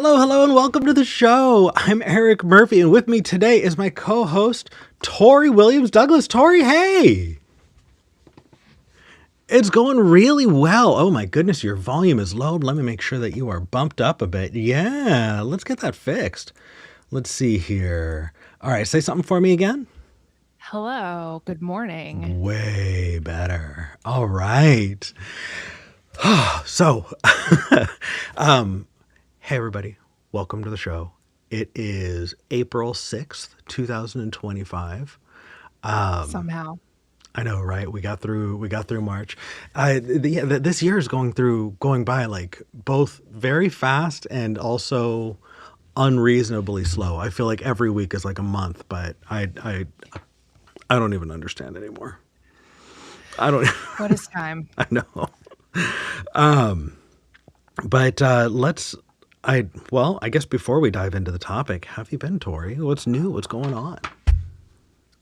Hello, hello, and welcome to the show. I'm Eric Murphy, and with me today is my co-host, Tori Williams Douglas. Tori, hey! It's going really well. Oh my goodness, your volume is low. Let me make sure that you are bumped up a bit. Yeah, let's get that fixed. Let's see here. All right, say something for me again. Hello, good morning. Way better. All right. So, hey everybody, welcome to the show. It is April 6th, 2025. Somehow. I know, right? We got through March. This year is going by like both very fast and also unreasonably slow. I feel like every week is like a month, but I don't even understand anymore. I don't. What is time? I know. But I guess before we dive into the topic, how have you been, Tori? What's new? What's going on?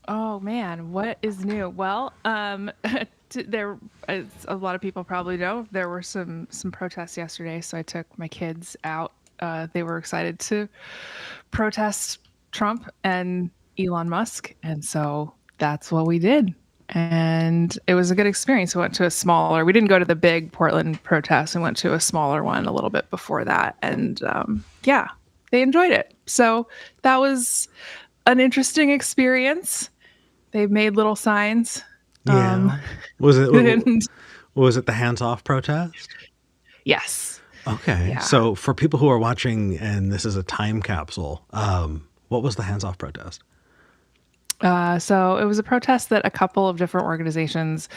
Oh man, what is new? Well, there, as a lot of people probably know, there were some protests yesterday, so I took my kids out. They were excited to protest Trump and Elon Musk, and so that's what we did. And it was a good experience. We didn't go to the big Portland protest. We went to a smaller one a little bit before that. And yeah, they enjoyed it. So that was an interesting experience. They made little signs. Yeah. Was it And was it the hands-off protest? yes. Okay. Yeah. So for people who are watching and this is a time capsule, what was the hands-off protest? So it was a protest that a couple of different organizations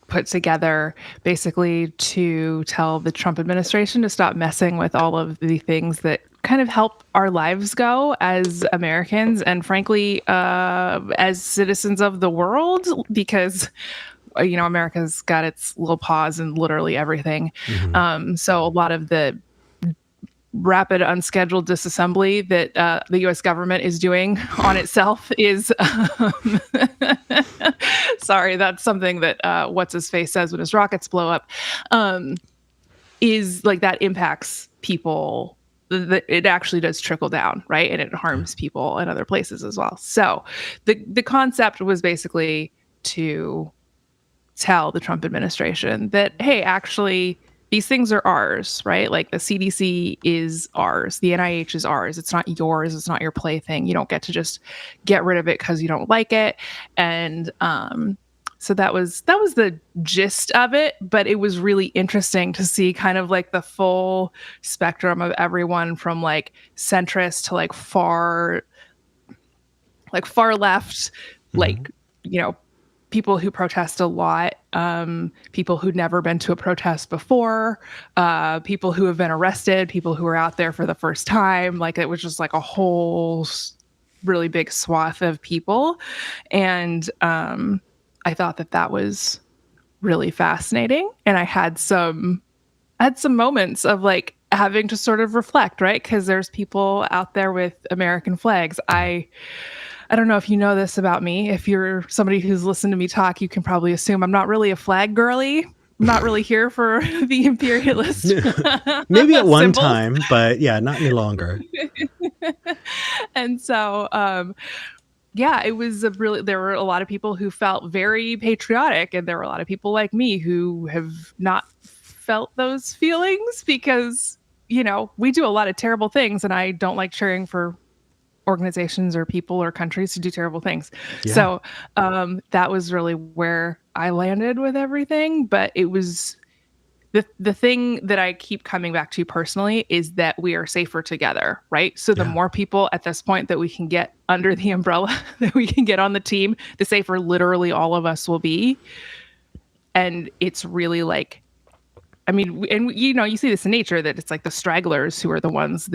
put together basically to tell the Trump administration to stop messing with all of the things that kind of help our lives go as Americans and frankly, as citizens of the world, because America's got its little paws in literally everything. Mm-hmm. So a lot of the rapid unscheduled disassembly that the U.S. government is doing on itself is sorry, that's something that what's his face says when his rockets blow up, is like that impacts people. It actually does trickle down, right? And it harms people in other places as well. So the concept was basically to tell the Trump administration that, hey, actually, these things are ours, right? Like the CDC is ours. The NIH is ours. It's not yours. It's not your plaything. You don't get to just get rid of it because you don't like it. And so that was the gist of it. But it was really interesting to see kind of like the full spectrum of everyone from like centrist to like far left, like, people who protest a lot, people who'd never been to a protest before, people who have been arrested, people who are out there for the first time. Like it was just like a whole really big swath of people. And I thought that was really fascinating. And I had some moments of like having to sort of reflect, right? Because there's people out there with American flags. I don't know if you know this about me. If you're somebody who's listened to me talk, you can probably assume I'm not really a flag girly. I'm not really here for the imperialist. Maybe at one symbols. time, but yeah, not any longer. And so, yeah, it was there were a lot of people who felt very patriotic, and there were a lot of people like me who have not felt those feelings because, we do a lot of terrible things, and I don't like cheering for organizations or people or countries to do terrible things. Yeah. So that was really where I landed with everything. But it was the thing that I keep coming back to personally is that we are safer together, right? So the more people at this point that we can get under the umbrella, that we can get on the team, the safer literally all of us will be. And it's really like, I mean, and you see this in nature that it's like the stragglers who are the ones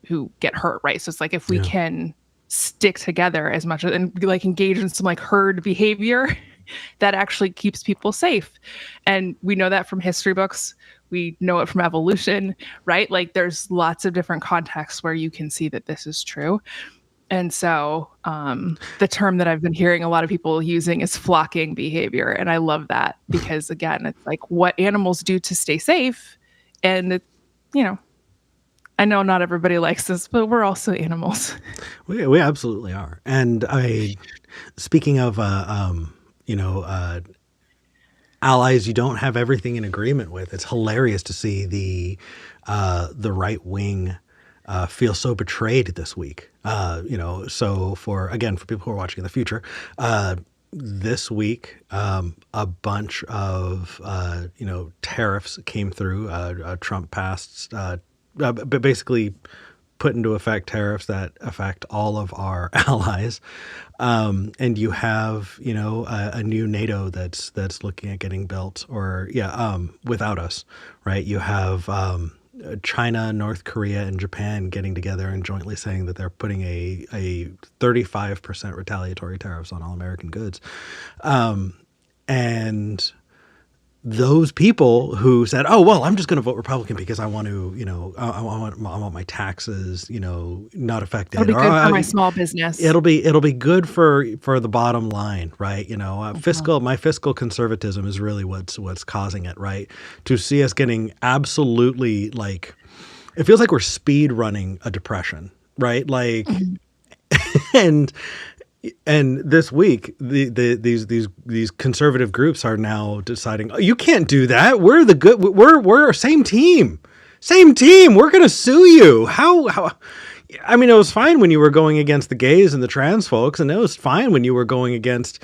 who get hurt, right? So it's like if we can stick together as much and like engage in some like herd behavior, that actually keeps people safe. And we know that from history books. We know it from evolution, right? Like there's lots of different contexts where you can see that this is true. And so the term that I've been hearing a lot of people using is flocking behavior. And I love that because, again, it's like what animals do to stay safe. And, I know not everybody likes this, but we're also animals. We absolutely are. And speaking of, you know, allies you don't have everything in agreement with, it's hilarious to see the right wing feel so betrayed this week. So for people who are watching in the future, this week, a bunch of tariffs came through. Trump passed, basically put into effect tariffs that affect all of our allies. And you have, a new NATO that's looking at getting built, or without us, right? You have China, North Korea, and Japan getting together and jointly saying that they're putting a 35% retaliatory tariffs on all American goods. And those people who said, "Oh well, I'm just going to vote Republican because I want to, I want my taxes, not affected. It'll be Or good for my small business. it'll be good for the bottom line, right? My fiscal conservatism is really what's causing it, right? To see us getting absolutely it feels like we're speed running a depression, right? And this week, these conservative groups are now deciding, oh, you can't do that. We're the good. We're same team, same team. We're gonna sue you. How? I mean, it was fine when you were going against the gays and the trans folks, and it was fine when you were going against,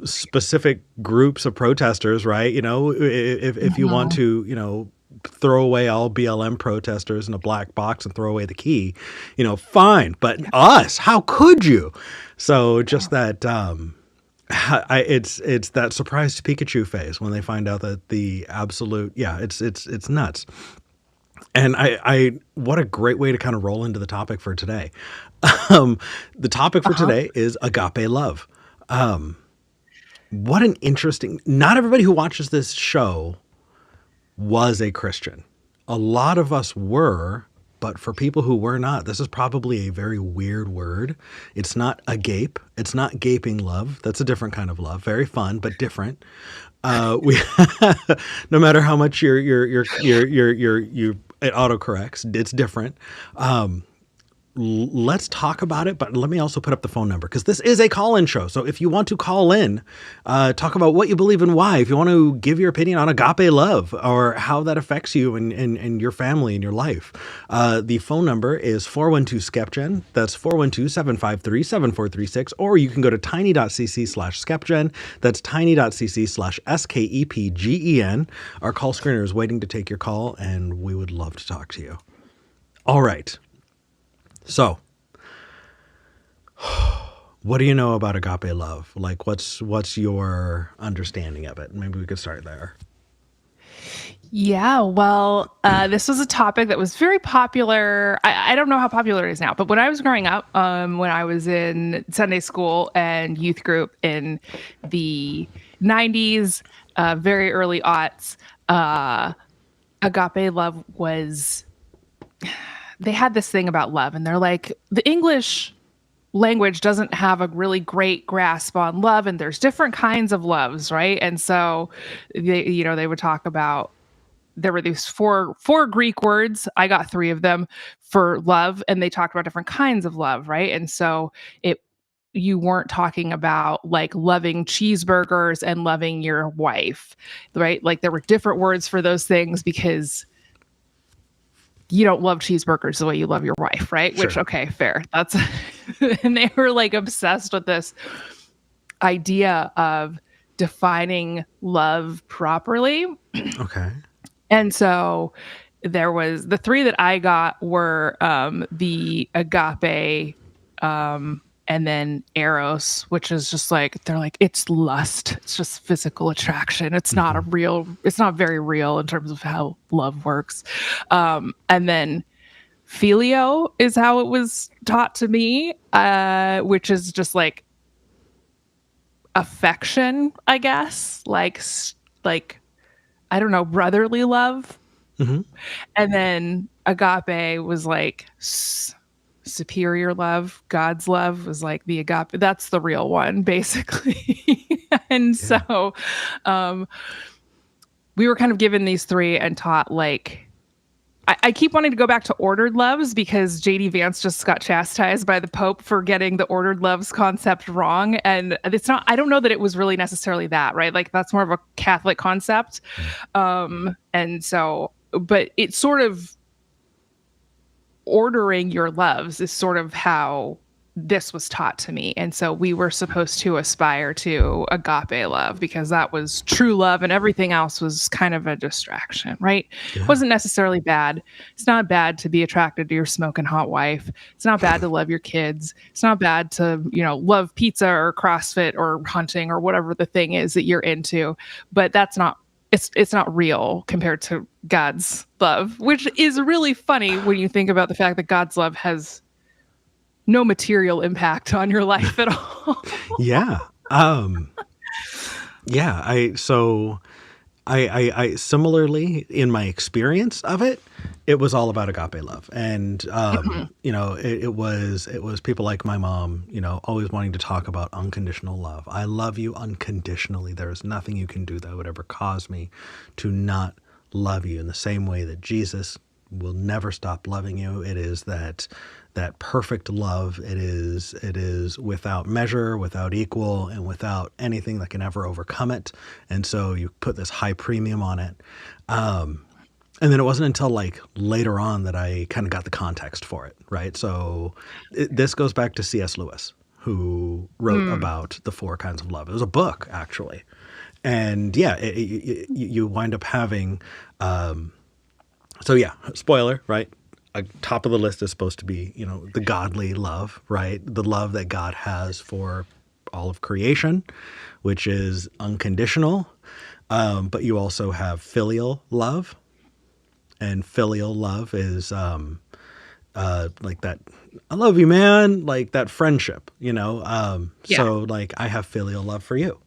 specific groups of protesters, right? If you want to, throw away all BLM protesters in a black box and throw away the key, fine. But us, how could you? So just that, it's that surprise Pikachu phase when they find out that the absolute, it's nuts. And I what a great way to kind of roll into the topic for today. The topic for today is agape love. What an interesting, not everybody who watches this show was a Christian. A lot of us were, but for people who were not, this is probably a very weird word. It's not agape. It's not gaping love. That's a different kind of love. Very fun, but different. We, no matter how much you it autocorrects, it's different. Let's talk about it, but let me also put up the phone number because this is a call-in show. So if you want to call in, talk about what you believe and why, if you want to give your opinion on agape love or how that affects you and your family and your life, the phone number is 412-SKEPGEN. That's 412-753-7436. Or you can go to tiny.cc/SKEPGEN. That's tiny.cc/SKEPGEN. Our call screener is waiting to take your call, and we would love to talk to you. All right. So, what do you know about agape love? What's your understanding of it? Maybe we could start there. Yeah, well, this was a topic that was very popular. I don't know how popular it is now, but when I was growing up, when I was in Sunday school and youth group in the 90s, very early aughts, agape love was... They had this thing about love, and they're like, the English language doesn't have a really great grasp on love, and there's different kinds of loves, right? And so they would talk about, there were these four Greek words. I got 3 of them for love, and they talked about different kinds of love, right? And so you weren't talking about like loving cheeseburgers and loving your wife, right? Like there were different words for those things because you don't love cheeseburgers the way you love your wife, right? Sure. Which, okay, fair. That's, and they were like obsessed with this idea of defining love properly. Okay. And so there was, the 3 that I got were the agape, and then eros, which is just like, they're like, it's lust. It's just physical attraction. It's not it's not very real in terms of how love works. And then filio is how it was taught to me, which is just like affection, I guess. Like, I don't know, brotherly love. Mm-hmm. And then agape was like superior love. God's love was like the agape. That's the real one, basically. And so we were kind of given these 3 and taught like, I keep wanting to go back to ordered loves because JD Vance just got chastised by the Pope for getting the ordered loves concept wrong. And it's not, I don't know that it was really necessarily that, right? Like that's more of a Catholic concept. And so, but it's sort of ordering your loves is sort of how this was taught to me. And so we were supposed to aspire to agape love because that was true love and everything else was kind of a distraction, right? Yeah. It wasn't necessarily bad. It's not bad to be attracted to your smoking hot wife. It's not bad to love your kids. It's not bad to, love pizza or CrossFit or hunting or whatever the thing is that you're into. But that's not it's not real compared to God's love, which is really funny when you think about the fact that God's love has no material impact on your life at all. Yeah. Yeah. I similarly in my experience of it, it was all about agape love. And, it was people like my mom, always wanting to talk about unconditional love. I love you unconditionally. There is nothing you can do that would ever cause me to not love you in the same way that Jesus will never stop loving you. It is that perfect love. It is without measure, without equal, and without anything that can ever overcome it. And so you put this high premium on it. And then it wasn't until like later on that I kind of got the context for it, right? So this goes back to C.S. Lewis, who wrote about the 4 kinds of love. It was a book, actually. And yeah, you wind up having, spoiler, right? Top of the list is supposed to be, the godly love, right? The love that God has for all of creation, which is unconditional. But you also have filial love. And filial love is like that, I love you, man, like that friendship, So like I have filial love for you.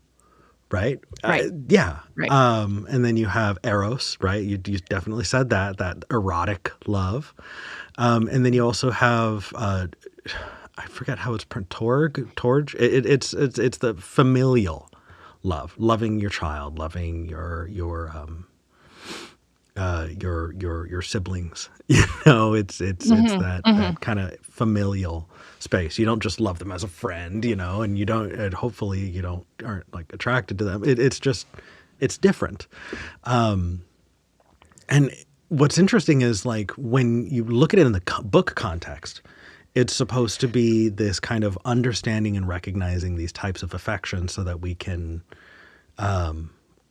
Right. Right. Yeah. Right. And then you have eros, right? You definitely said that erotic love. And then you also have, I forget how it's torge. It's the familial love, loving your child, loving your siblings. It's that kind of familial space. You don't just love them as a friend, and you don't, and hopefully you aren't like attracted to them. It's different. And what's interesting is like when you look at it in the book context, it's supposed to be this kind of understanding and recognizing these types of affections so that we can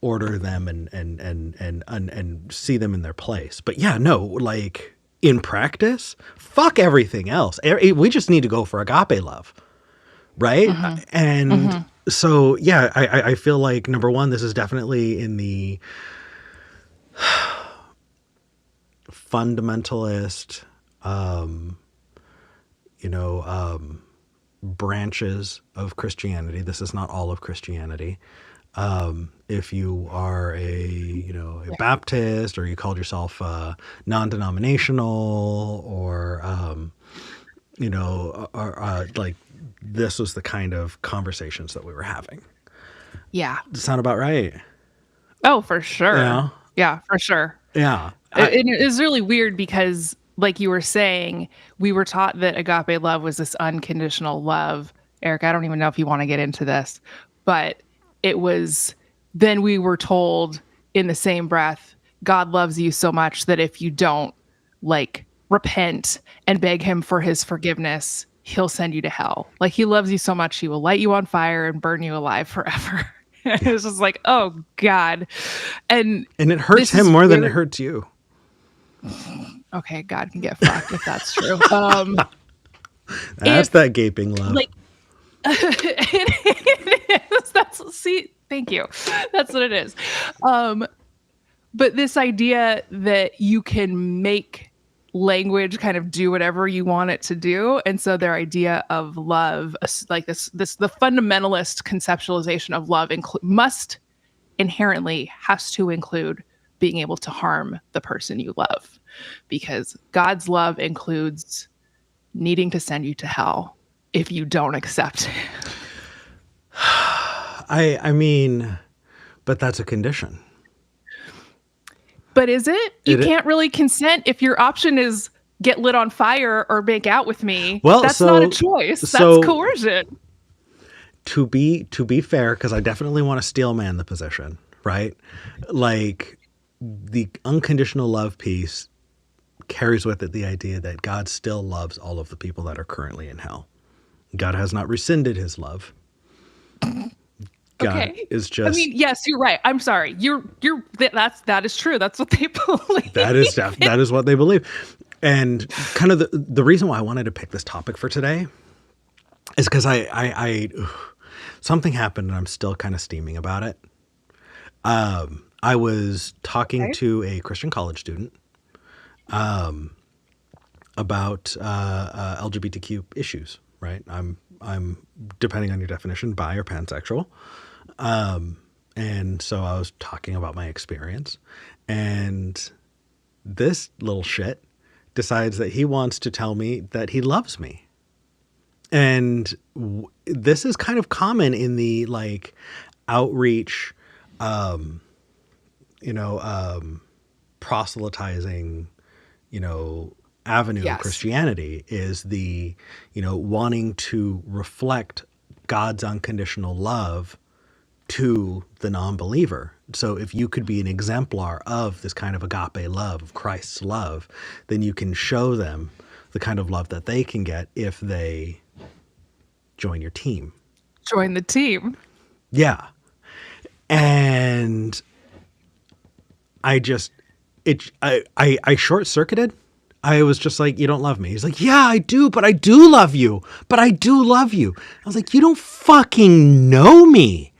order them and see them in their place. But yeah, no, like in practice, fuck everything else. We just need to go for agape love, right? And so yeah, I feel like number one, this is definitely in the fundamentalist, branches of Christianity. This is not all of Christianity. If you are a Baptist, or you called yourself non-denominational, or like this was the kind of conversations that we were having. Yeah. Does that sound about right? Oh, for sure. Yeah. Yeah, for sure. Yeah. It is really weird because, like you were saying, we were taught that agape love was this unconditional love. Eric, I don't even know if you want to get into this, but it was, then we were told in the same breath, God loves you so much that if you don't like repent and beg him for his forgiveness, he'll send you to hell. Like he loves you so much, he will light you on fire and burn you alive forever. It was just like, oh God. And it hurts him more than it hurts you. Okay, God can get fucked if that's true. That's that gaping love. Like, it is. Thank you. That's what it is. But this idea that you can make language kind of do whatever you want it to do, and so their idea of love, like the fundamentalist conceptualization of love, must inherently has to include being able to harm the person you love, because God's love includes needing to send you to hell if you don't accept it. I mean, but that's a condition. But is it? You It can't really consent if your option is get lit on fire or make out with me. well, That's not a so choice. That's so coercion. to be fair, because I definitely want to steel man the position, right? Like the unconditional love piece carries with it the idea that God still loves all of the people that are currently in hell. God has not rescinded his love. God Okay. is I mean, just yes, you're right. I'm sorry. That is true. That's what they believe. that is what they believe. And kind of the reason why I wanted to pick this topic for today is because something happened and I'm still kind of steaming about it. I was talking Okay. to a Christian college student about LGBTQ issues. Right? I'm depending on your definition, bi or pansexual. And so I was talking about my experience, and this little shit decides that he wants to tell me that he loves me. And this is kind of common in the like outreach, you know, proselytizing, you know, avenue of Yes. Christianity is the, you know, wanting to reflect God's unconditional love to the non-believer. So if you could be an exemplar of this kind of agape love, of Christ's love, then you can show them the kind of love that they can get if they join your team. Join the team. Yeah. And I just I short circuited. I was just like, you don't love me. He's like, yeah, I do, but I do love you. But I do love you. I was like, you don't fucking know me.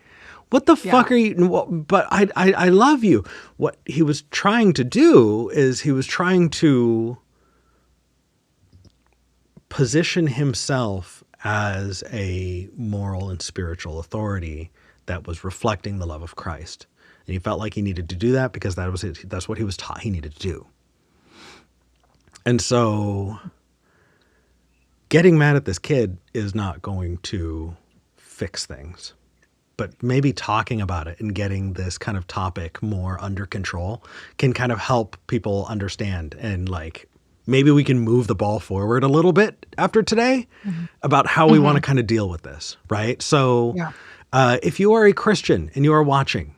What the Yeah. fuck are you? But I love you. What he was trying to do is he was trying to position himself as a moral and spiritual authority that was reflecting the love of Christ. And he felt like he needed to do that because that's what he was taught he needed to do. And so getting mad at this kid is not going to fix things. But maybe talking about it and getting this kind of topic more under control can kind of help people understand. And like, maybe we can move the ball forward a little bit after today about how we want to kind of deal with this, right? So Yeah. if you are a Christian and you are watching,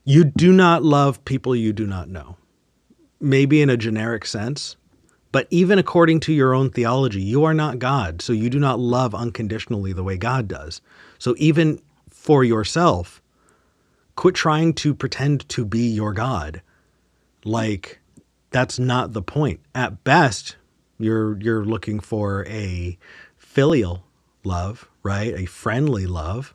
you do not love people you do not know. Maybe in a generic sense, but even according to your own theology, you are not God. So you do not love unconditionally the way God does. So even for yourself, quit trying to pretend to be your God. Like, that's not the point. At best, you're looking for a filial love, right? A friendly love.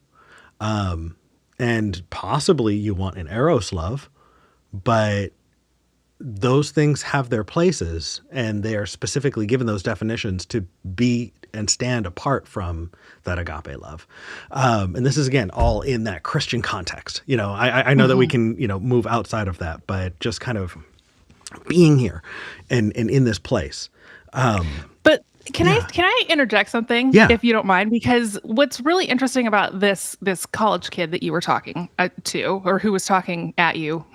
And possibly you want an eros love, but those things have their places, and they are specifically given those definitions to be and stand apart from that agape love. And this is, again, all in that Christian context. You know, I know that we can, you know, move outside of that, but just kind of being here and in this place. But can I interject something, Yeah. if you don't mind? Because what's really interesting about this college kid that you were talking to, or who was talking at you,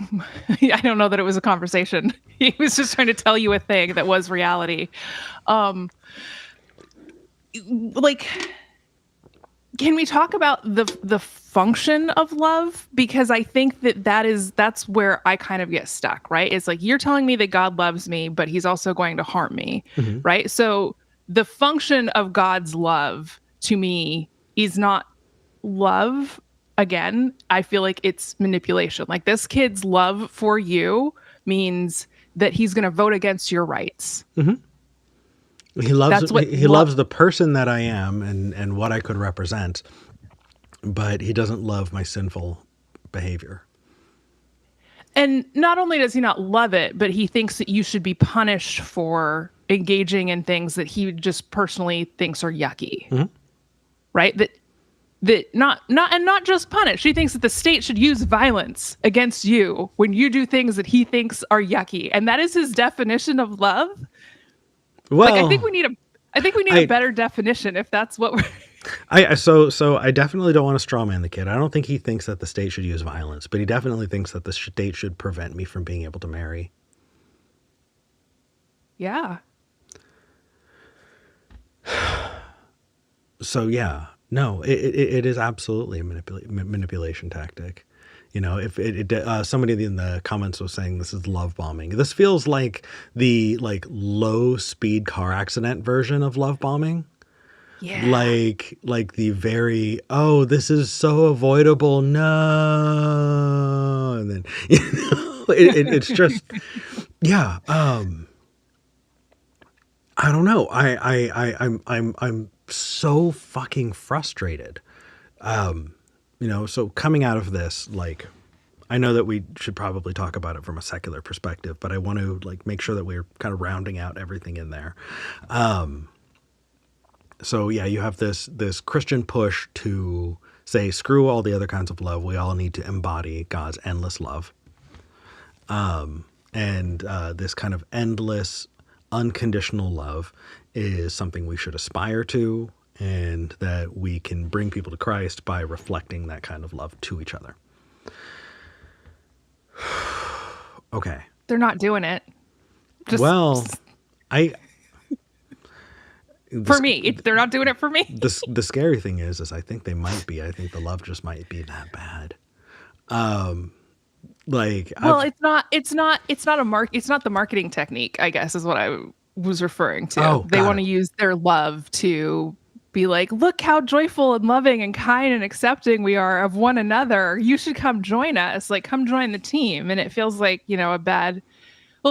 I don't know that it was a conversation. He was just trying to tell you a thing that was reality. Like, can we talk about the function of love? Because I think that's where I kind of get stuck, right? It's like, you're telling me that God loves me, but he's also going to harm me, Mhm. right? So the function of God's love to me is not love. Again, I feel like it's manipulation. Like, this kid's love for you means that he's going to vote against your rights. That's what He loves the person that I am and what I could represent, but he doesn't love my sinful behavior. And not only does he not love it, but he thinks that you should be punished for engaging in things that he just personally thinks are yucky. Right? That not just punish. He thinks that the state should use violence against you when you do things that he thinks are yucky. And that is his definition of love. Well, Like, I think we need a I better definition if that's what we're So I definitely don't want to strawman the kid. I don't think he thinks that the state should use violence, but he definitely thinks that the state should prevent me from being able to marry. Yeah. So yeah, no, it is absolutely a manipulation tactic. You know, if somebody in the comments was saying this is love bombing. This feels like the low speed car accident version of love bombing. Yeah. Like the very, oh, this is so avoidable, no, and then it's just, yeah. I don't know. I'm so fucking frustrated. So coming out of this, I know that we should probably talk about it from a secular perspective, but I want to make sure that we're kind of rounding out everything in there. So yeah, you have this Christian push to say, screw all the other kinds of love. We all need to embody God's endless love. And this kind of endless, unconditional love is something we should aspire to, and that we can bring people to Christ by reflecting that kind of love to each other. Okay. They're not doing it. Well, I for me, they're not doing it for me. The scary thing is I think they might be. I think the love just might be that bad. It's not the marketing technique, I guess, is what I was referring to. Oh, they want to use their love to be like, look how joyful and loving and kind and accepting we are of one another. You should come join us. Like, come join the team. And it feels like, it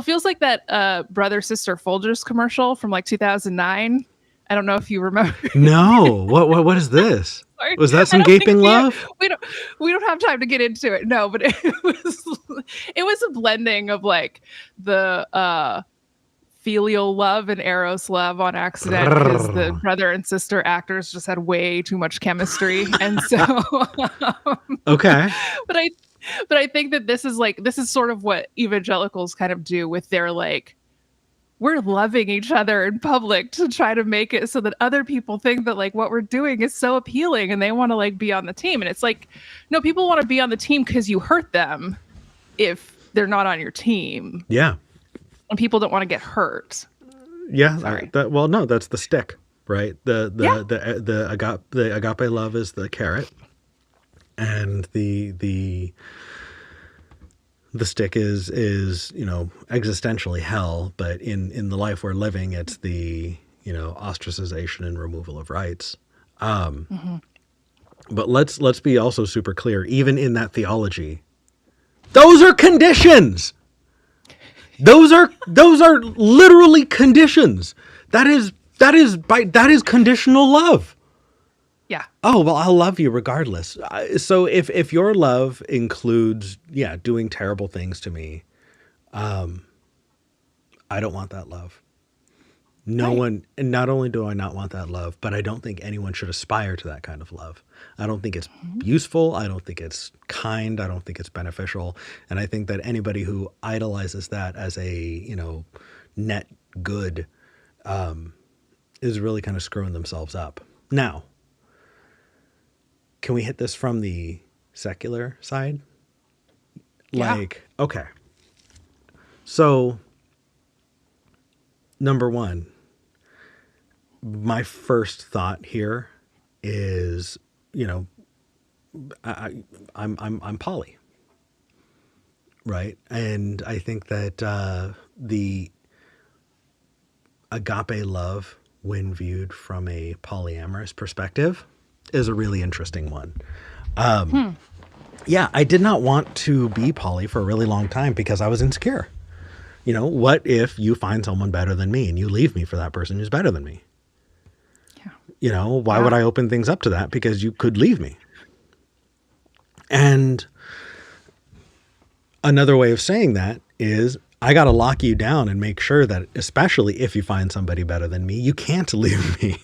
feels like that Brother Sister Folgers commercial from 2009. I don't know if you remember. No. What is this? Sorry. Was that some gaping love? We don't have time to get into it. No, but it was a blending of the filial love and eros love on accident, because the brother and sister actors just had way too much chemistry. And so okay. But I think that this is sort of what evangelicals kind of do with their we're loving each other in public to try to make it so that other people think that what we're doing is so appealing and they want to be on the team. And it's no, people want to be on the team because you hurt them if they're not on your team. Yeah. And people don't want to get hurt. Yeah. No, that's the stick, right? The agape love is the carrot, and the stick is existentially hell, but in the life we're living, it's the ostracization and removal of rights. But let's be also super clear. Even in that theology, those are conditions. Those are literally conditions. That is conditional love. Yeah. Oh, well, I'll love you regardless. So if your love includes, doing terrible things to me, I don't want that love. No one, and not only do I not want that love, but I don't think anyone should aspire to that kind of love. I don't think it's useful. I don't think it's kind. I don't think it's beneficial. And I think that anybody who idolizes that as a, net good, is really kind of screwing themselves up. Now, can we hit this from the secular side? Yeah. Okay. So, number one, my first thought here is, I'm poly, right? And I think that the agape love, when viewed from a polyamorous perspective, is a really interesting one. Yeah, I did not want to be poly for a really long time because I was insecure. What if you find someone better than me and you leave me for that person who's better than me? Yeah. Why would I open things up to that? Because you could leave me. And another way of saying that is I got to lock you down and make sure that, especially if you find somebody better than me, you can't leave me.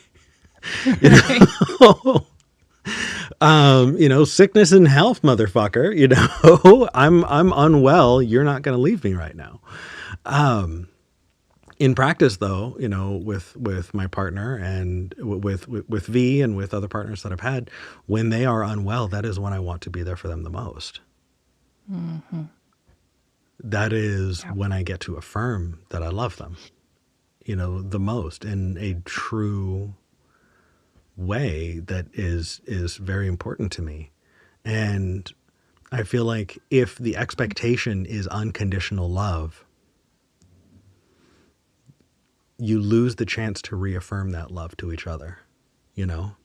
Sickness and health, motherfucker. I'm unwell. You're not going to leave me right now. In practice, though, with my partner and with V and with other partners that I've had, when they are unwell, that is when I want to be there for them the most. Mm-hmm. That is Yeah. when I get to affirm that I love them, the most in a true way that is very important to me. And I feel like if the expectation is unconditional love, you lose the chance to reaffirm that love to each other, you know?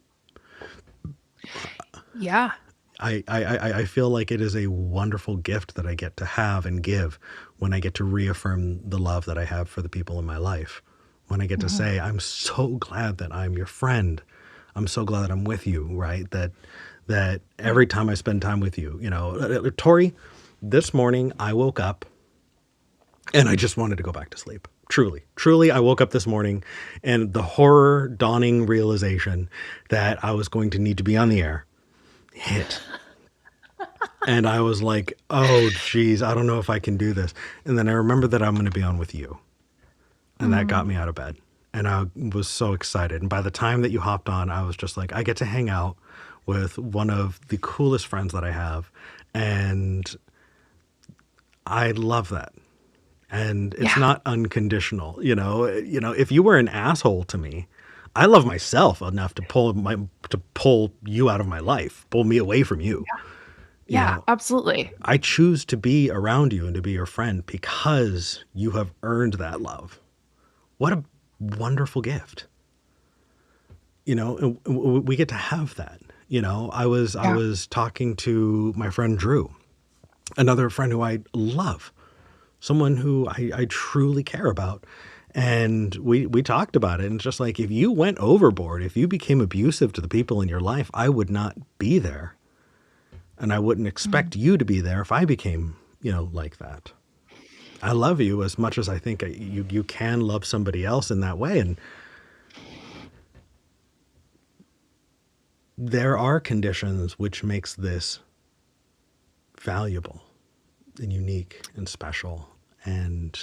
Yeah. I feel like it is a wonderful gift that I get to have and give when I get to reaffirm the love that I have for the people in my life. When I get to Mm-hmm. say, I'm so glad that I'm your friend. I'm so glad that I'm with you, right? That every time I spend time with you, Tori, this morning I woke up and I just wanted to go back to sleep. Truly, I woke up this morning and the horror dawning realization that I was going to need to be on the air hit. And I was like, oh, geez, I don't know if I can do this. And then I remembered that I'm going to be on with you. And that got Mm. me out of bed. And I was so excited. And by the time that you hopped on, I was just like, I get to hang out with one of the coolest friends that I have. And I love that. And it's Yeah. not unconditional. If you were an asshole to me, I love myself enough to pull you out of my life, pull me away from you. You Yeah, know, absolutely. I choose to be around you and to be your friend because you have earned that love. What a wonderful gift. And we get to have that. I Yeah. was talking to my friend Drew, another friend who I love, someone who I truly care about. And we talked about it. And it's just like, if you went overboard, if you became abusive to the people in your life, I would not be there. And I wouldn't Mm. expect you to be there if I became, like that. I love you as much as I think you can love somebody else in that way. And there are conditions which makes this valuable and unique and special. And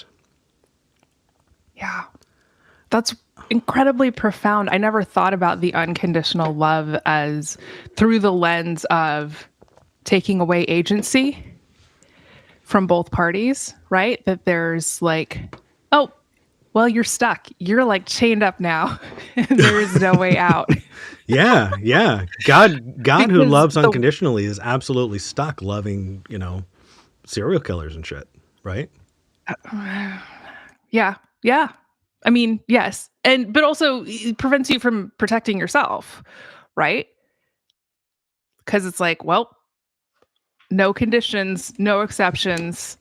Yeah. That's incredibly profound. I never thought about the unconditional love as through the lens of taking away agency from both parties, right? That there's like, oh, well, you're stuck. You're like chained up now. There is no way out. yeah. God who Because loves the unconditionally is absolutely stuck loving, serial killers and shit, right? yeah, yeah. I mean, yes. But also it prevents you from protecting yourself, right? Because it's like, well, no conditions, no exceptions.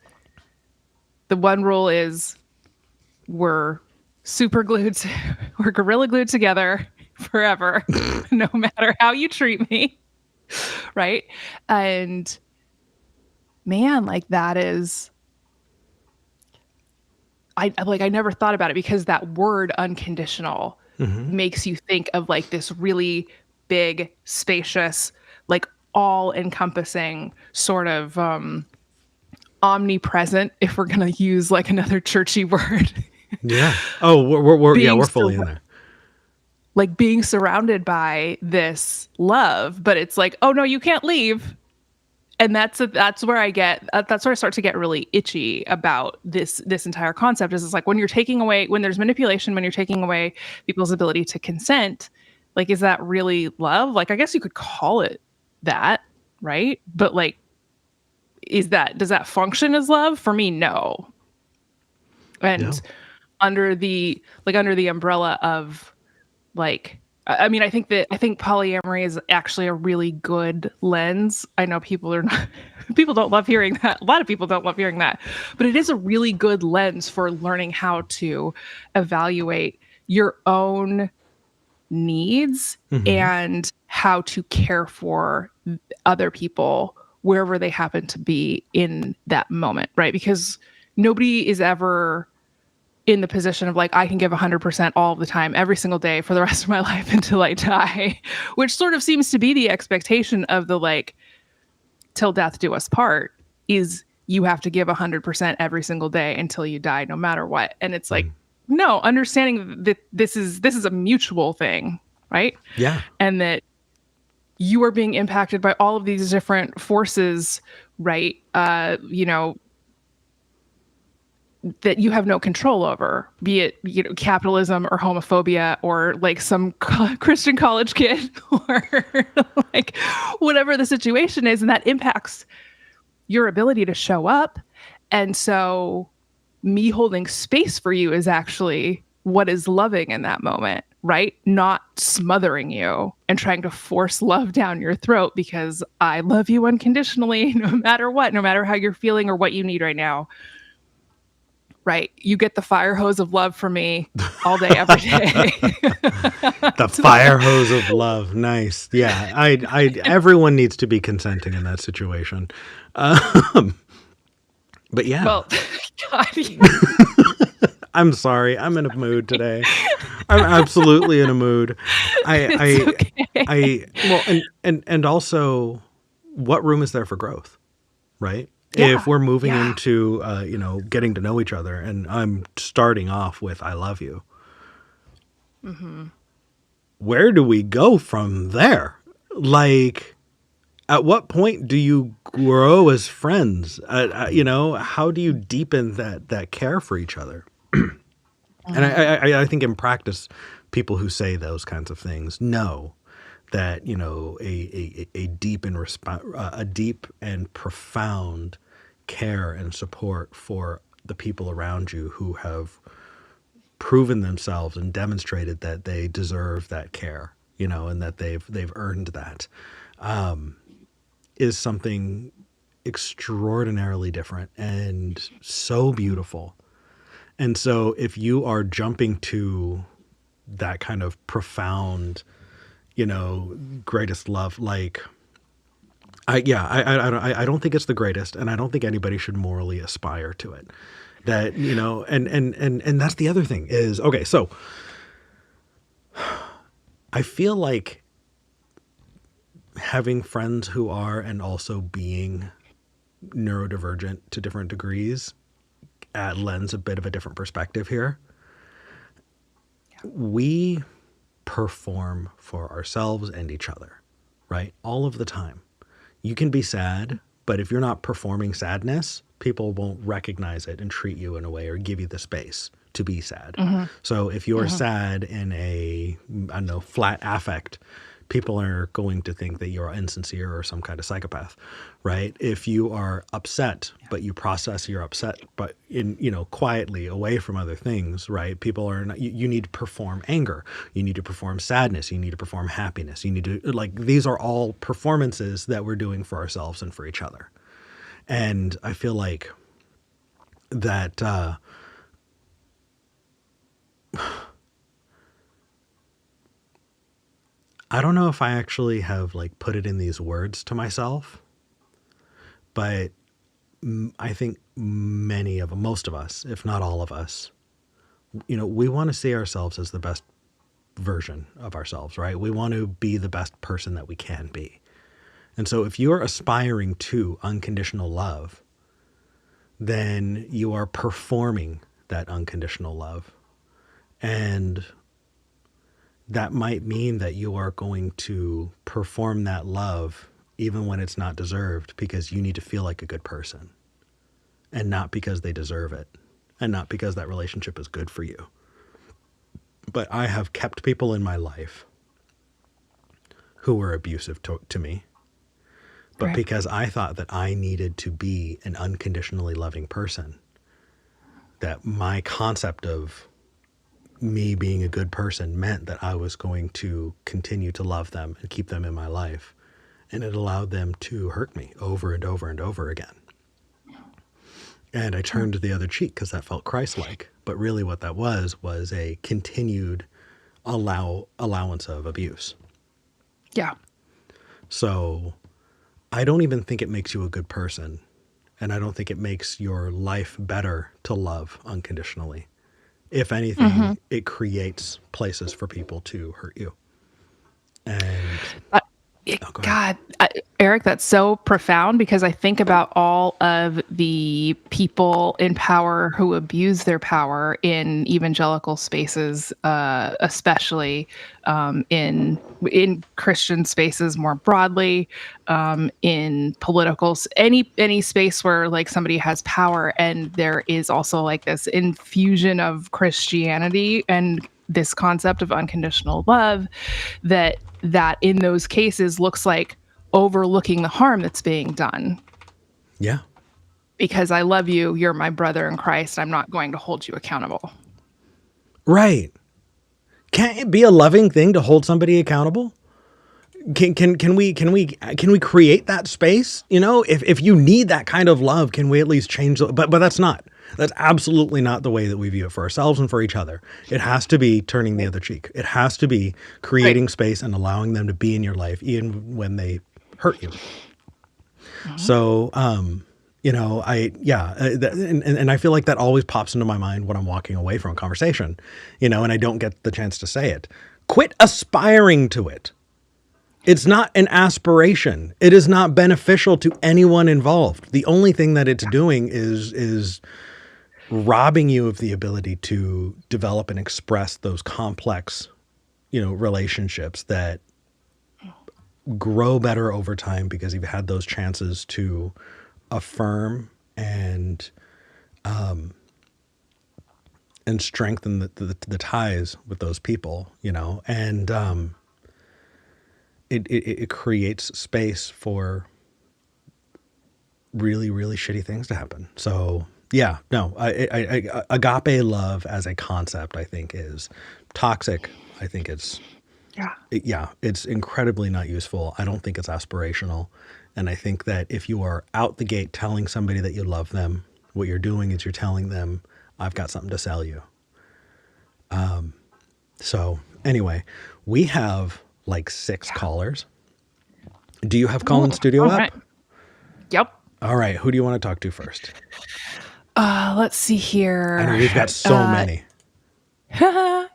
The one rule is we're super glued, we're gorilla glued together forever, no matter how you treat me. Right. And man, like that is, I never thought about it because that word unconditional Mm-hmm. makes you think of like this really big, spacious, like all encompassing sort of omnipresent, if we're going to use like another churchy word. Yeah. Oh, we're being fully in there. like being surrounded by this love, but it's like, oh no, you can't leave. And that's where that's where I start to get really itchy about this entire concept. Is it's like when you're taking away, when there's manipulation, when you're taking away people's ability to consent, like is that really love? Like I guess you could call it that, right? But like, does that function as love? For me, no. And No. under the umbrella of like, I mean, I think polyamory is actually a really good lens. I know people are not people don't love hearing that. A lot of people don't love hearing that. But it is a really good lens for learning how to evaluate your own needs Mm-hmm. and how to care for other people wherever they happen to be in that moment, right? Because nobody is ever in the position of like, I can give 100% all the time, every single day for the rest of my life until I die, which sort of seems to be the expectation of the like, till death do us part, is you have to give 100% every single day until you die, no matter what. And it's like, Mm. No, understanding that this is a mutual thing, right? Yeah. And that you are being impacted by all of these different forces, right? That you have no control over, be it capitalism or homophobia or like some Christian college kid or like whatever the situation is, and that impacts your ability to show up. And so me holding space for you is actually what is loving in that moment, right? Not smothering you and trying to force love down your throat because I love you unconditionally, no matter what, no matter how you're feeling or what you need right now. Right. You get the fire hose of love from me all day, every day. The fire hose of love. Nice. Yeah. Everyone needs to be consenting in that situation. But yeah, Well, God, I'm sorry. I'm in a mood today. I'm absolutely in a mood. it's okay. Well, and also, what room is there for growth, right? If Yeah. we're moving Yeah. into, getting to know each other, and I'm starting off with "I love you," Mm-hmm. where do we go from there? Like, at what point do you grow as friends? How do you deepen that care for each other? And Mm-hmm. I think in practice, people who say those kinds of things know that a deep and a deep and profound care and support for the people around you who have proven themselves and demonstrated that they deserve that care, and that they've earned that, is something extraordinarily different and so beautiful. And so if you are jumping to that kind of profound, greatest love, like I don't think it's the greatest, and I don't think anybody should morally aspire to it. That, and that's the other thing is, okay, so I feel like having friends who are and also being neurodivergent to different degrees lends a bit of a different perspective here. We perform for ourselves and each other, right? All of the time. You can be sad, but if you're not performing sadness, people won't recognize it and treat you in a way or give you the space to be sad. Mm-hmm. So if you're Mm-hmm. sad in I don't know, flat affect, people are going to think that you're insincere or some kind of psychopath, right? If you are upset, but you process your upset, but quietly away from other things, right? People are not, you need to perform anger. You need to perform sadness. You need to perform happiness. You need to, like, these are all performances that we're doing for ourselves and for each other. And I feel like that, I don't know if I actually have like put it in these words to myself, but I think most of us, if not all of us, we want to see ourselves as the best version of ourselves, right? We want to be the best person that we can be. And so if you're aspiring to unconditional love, then you are performing that unconditional love. And that might mean that you are going to perform that love even when it's not deserved, because you need to feel like a good person, and not because they deserve it, and not because that relationship is good for you. But I have kept people in my life who were abusive to me, but Right. because I thought that I needed to be an unconditionally loving person, that my concept of me being a good person meant that I was going to continue to love them and keep them in my life. And it allowed them to hurt me over and over and over again. And I turned the other cheek because that felt Christ-like. But really what that was a continued allowance of abuse. Yeah. So I don't even think it makes you a good person. And I don't think it makes your life better to love unconditionally. If Mm-hmm. anything, it creates places for people to hurt you. And Oh, go ahead. God, Eric, that's so profound because I think about all of the people in power who abuse their power in evangelical spaces, especially in Christian spaces more broadly, in any space where like somebody has power, and there is also like this infusion of Christianity and this concept of unconditional love that in those cases looks like overlooking the harm that's being done. Yeah. Because I love you, you're my brother in Christ. I'm not going to hold you accountable. Right. Can't it be a loving thing to hold somebody accountable? Can we create that space? You know, if you need that kind of love, can we at least change? But that's absolutely not the way that we view it for ourselves and for each other. It has to be turning the other cheek. It has to be Right. creating space and allowing them to be in your life, even when they hurt you. Mm-hmm. So, and I feel like that always pops into my mind when I'm walking away from a conversation, and I don't get the chance to say it. Quit aspiring to it. It's not an aspiration. It is not beneficial to anyone involved. The only thing that it's doing is robbing you of the ability to develop and express those complex, relationships that grow better over time because you've had those chances to affirm and strengthen the ties with those people, and it creates space for really, really shitty things to happen. So yeah, no, agape love as a concept, I think, is toxic. I think it's incredibly not useful. I don't think it's aspirational. And I think that if you are out the gate telling somebody that you love them, what you're doing is you're telling them, I've got something to sell you. So anyway, we have like 6 callers. Do you have Call in Studio All up? right. Yep. All right. Who do you want to talk to first? Let's see here. I know we've got so many. Can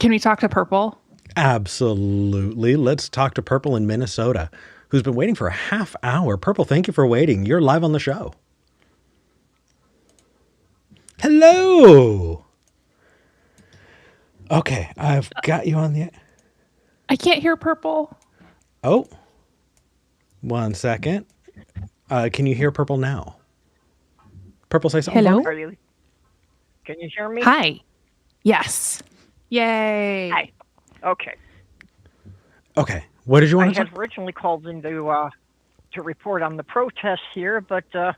we talk to Purple? Absolutely. Let's talk to Purple in Minnesota, who's been waiting for a half hour. Purple, thank you for waiting. You're live on the show. Hello. Okay, I've got you on the... I can't hear Purple. Oh, 1 second. Can you hear Purple now? Purple, say something Hello? for me? Can you hear me? Hi. Yes. Yay. Hi. Okay. Okay, what did you I want to had talk? originally called in to report on the protests here, but there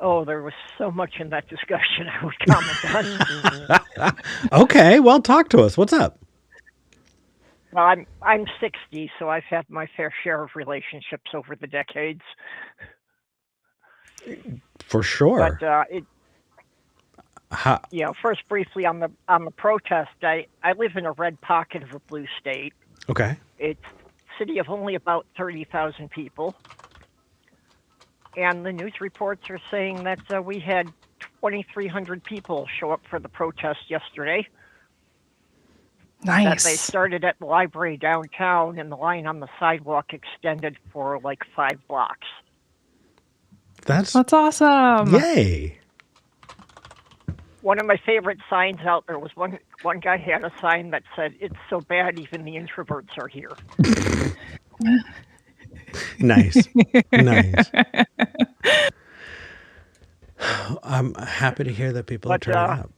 was so much in that discussion I would comment on. Okay, well, talk to us. What's up? Well, I'm 60, so I've had my fair share of relationships over the decades. For sure. But first briefly on the protest, I live in a red pocket of a blue state. Okay. It's a city of only about 30,000 people. And the news reports are saying that we had 2,300 people show up for the protest yesterday. Nice. That they started at the library downtown, and the line on the sidewalk extended for like 5 blocks. That's awesome. Yay. One of my favorite signs out there was one guy had a sign that said, "It's so bad even the introverts are here." Nice. Nice. I'm happy to hear that people are turning up.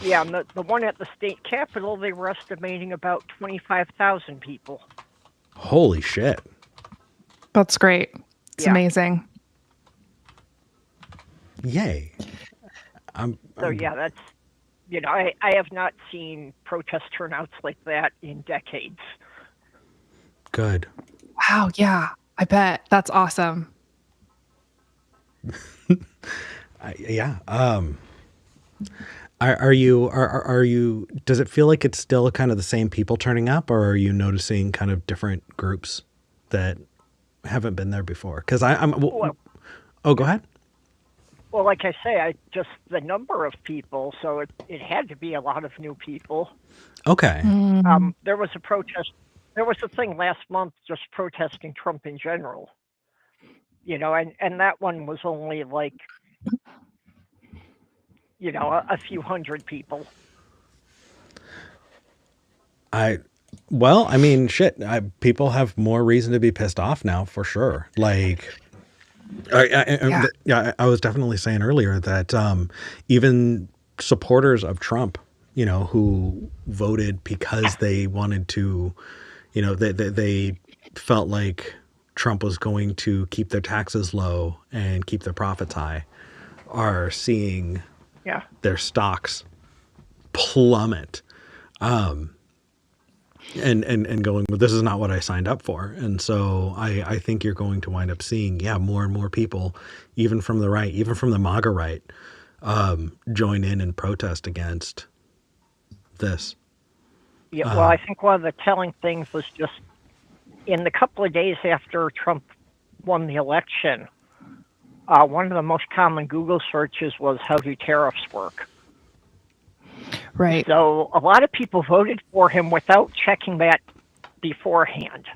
Yeah, and the one at the state capitol, they were estimating about 25,000 people. Holy shit. That's great. It's amazing. Yay. That's, I have not seen protest turnouts like that in decades. Good. Wow, yeah. I bet. That's awesome. Yeah. Are you, does it feel like it's still kind of the same people turning up, or are you noticing kind of different groups that haven't been there before? Because go ahead. Well, like I say, the number of people, so it had to be a lot of new people. Okay. There was a protest there was a thing last month just protesting Trump in general, and that one was only like, a few hundred people. Well, I mean, shit. People have more reason to be pissed off now, for sure. Like, Yeah. I was definitely saying earlier that even supporters of Trump, who voted because they wanted to, they felt like Trump was going to keep their taxes low and keep their profits high, are seeing Yeah. their stocks plummet. And going, well, this is not what I signed up for. And so I think you're going to wind up seeing, more and more people, even from the right, even from the MAGA right, join in and protest against this. Yeah. Well, I think one of the telling things was just in the couple of days after Trump won the election, one of the most common Google searches was, how do tariffs work? Right. So a lot of people voted for him without checking that beforehand.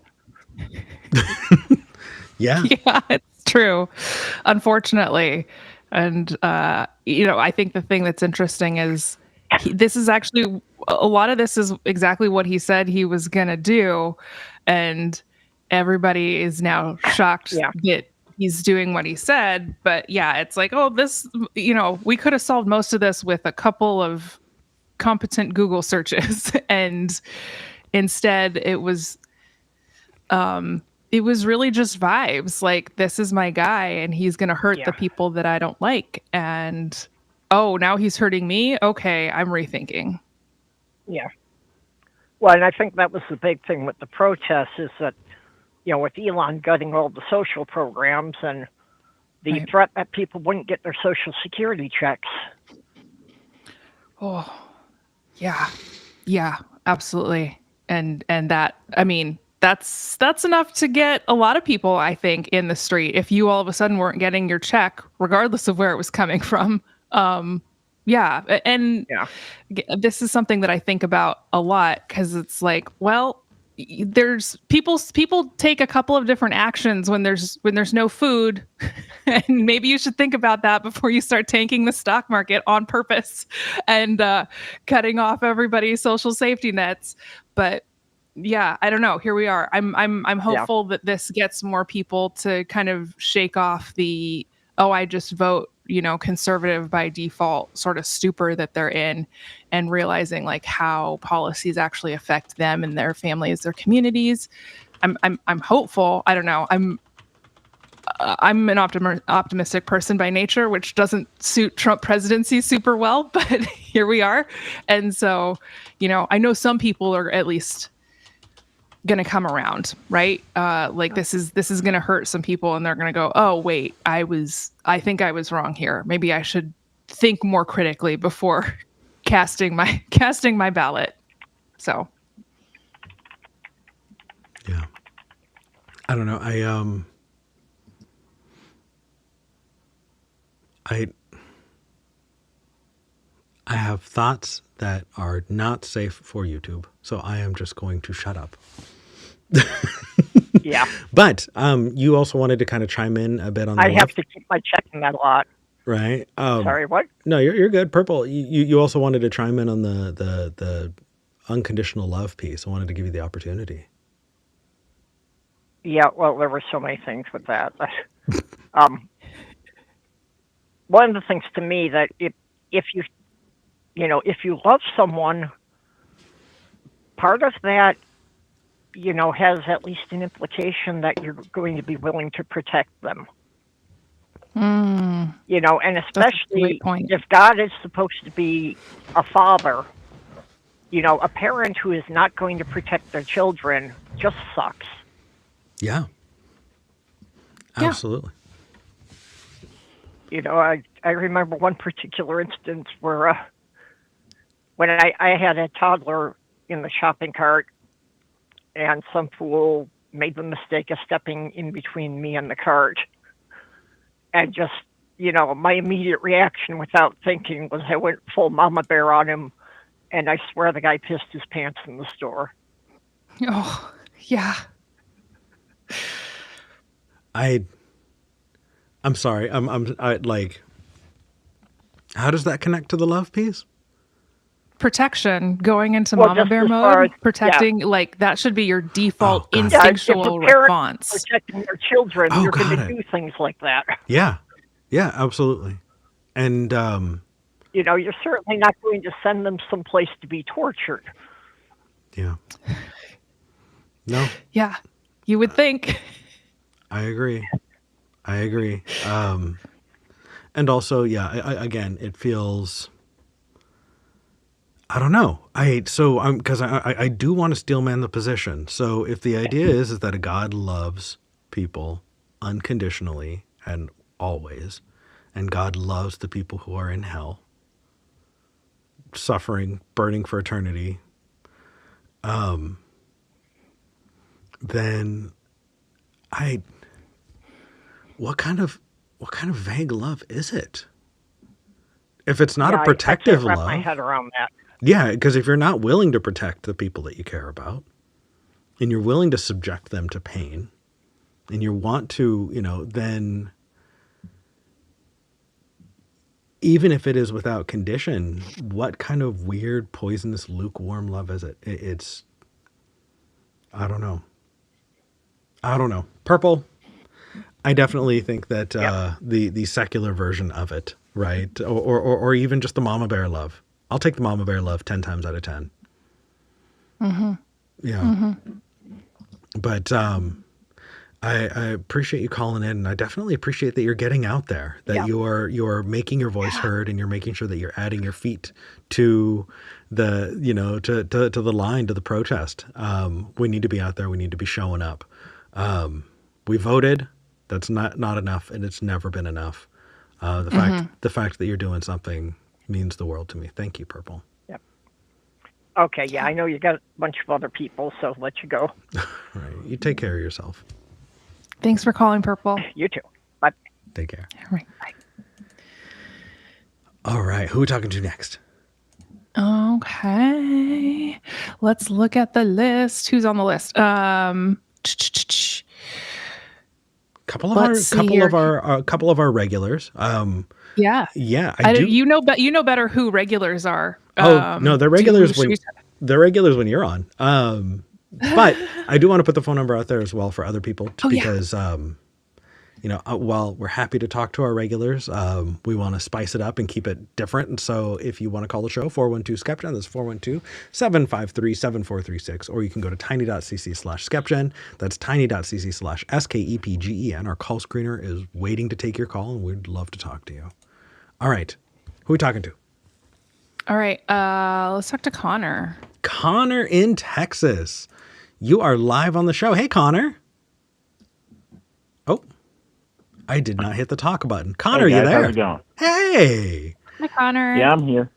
Yeah. Yeah, it's true, unfortunately. And, I think the thing that's interesting is this is actually, a lot of this is exactly what he said he was going to do. And everybody is now shocked Yeah. that he's doing what he said. But yeah, it's like, oh, this, we could have solved most of this with a couple of competent Google searches. And instead it was really just vibes. Like, this is my guy and he's going to hurt the people that I don't like. And, oh, now he's hurting me. Okay. I'm rethinking. Yeah. Well, and I think that was the big thing with the protests is that, with Elon gutting all the social programs and the threat that people wouldn't get their Social Security checks. Oh, yeah. Yeah, absolutely. And that, I mean, that's enough to get a lot of people, I think, in the street. If you all of a sudden weren't getting your check, regardless of where it was coming from. Yeah. And this is something that I think about a lot, because it's like, well, there's people take a couple of different actions when there's no food. And maybe you should think about that before you start tanking the stock market on purpose and cutting off everybody's social safety nets. But yeah, I don't know. Here we are. I'm hopeful that this gets more people to kind of shake off the, oh, I just vote, conservative by default sort of stupor that they're in, and realizing like how policies actually affect them and their families, their communities. I'm hopeful. I don't know. I'm an optimistic person by nature, which doesn't suit Trump presidency super well, but here we are. And so, I know some people are at least going to come around, right? Like this is going to hurt some people, and they're going to go, oh wait, I think I was wrong here. Maybe I should think more critically before casting my ballot. So. Yeah. I don't know. I have thoughts that are not safe for YouTube, so I am just going to shut up. Yeah. But you also wanted to kind of chime in a bit on the I have to keep my checking that a lot. Right. Sorry, what? No, you're good. Purple. You also wanted to chime in on the unconditional love piece. I wanted to give you the opportunity. Yeah, well, there were so many things with that. One of the things to me that if you love someone, part of that, has at least an implication that you're going to be willing to protect them. And especially if God is supposed to be a father, a parent who is not going to protect their children just sucks. Yeah. Absolutely. I remember one particular instance where when I had a toddler in the shopping cart, and some fool made the mistake of stepping in between me and the cart. And just, my immediate reaction without thinking was I went full mama bear on him, and I swear the guy pissed his pants in the store. Oh, Yeah. I'm sorry. I like, how does that connect to the love piece? Protection, going into Well, mama just bear as far as mode, protecting, like that should be your default Oh, got it. yeah, if a instinctual parent is response. protecting their children, Oh, you're going to got it. do things like that. Yeah. Yeah, absolutely. And, You know, you're certainly not going to send them someplace to be tortured. yeah. No, Yeah. You would think. I agree. I agree. And also, yeah, again, it feels, I don't know. Because I do want to steel man the position. So if the idea is that a God loves people unconditionally and always, and God loves the people who are in hell, suffering, burning for eternity, then I, what kind of vague love is it? If it's not Yeah, a I protective can't wrap my love, head around that. yeah, because if you're not willing to protect the people that you care about, and you're willing to subject them to pain, and you want to, then even if it is without condition, what kind of weird, poisonous, lukewarm love is it? It's, I don't know. I don't know. Purple, I definitely think that Yep. the secular version of it, right? Or even just the mama bear love. I'll take the mama bear love 10 times out of 10. Mm-hmm. Yeah. Mm-hmm. But I appreciate you calling in, and I definitely appreciate that you're getting out there, that Yeah. you're making your voice heard, and you're making sure that you're adding your feet to the, to the line, to the protest. We need to be out there. We need to be showing up. We voted. That's not enough, and it's never been enough. The fact that you're doing something means the world to me. Thank you, Purple. Yep. Okay, yeah, I know you got a bunch of other people, so I'll let you go. All right. You take care of yourself. Thanks for calling, Purple. You too. Bye. Take care. All right. Bye. All right. Who are we talking to next? Okay. Let's look at the list. Who's on the list? Couple of our regulars. Yeah. Yeah, I I do. do. You know better who regulars are. Oh no, they're regulars should we- they're regulars when you're on. But I do want to put the phone number out there as well for other people because while we're happy to talk to our regulars, we want to spice it up and keep it different. And so if you want to call the show, 412-SKEPGEN, that's 412-753-7436, or you can go to tiny.cc/SKEPGEN. That's tiny.cc/SKEPGEN. Our call screener is waiting to take your call, and we'd love to talk to you. All right. Who are we talking to? All right. Let's talk to Connor. Connor in Texas. You are live on the show. Hey, Connor. Oh, I did not hit the talk button. Connor, Hey guys, you there? how's it going? Hey. Hi, Connor. Yeah, I'm here.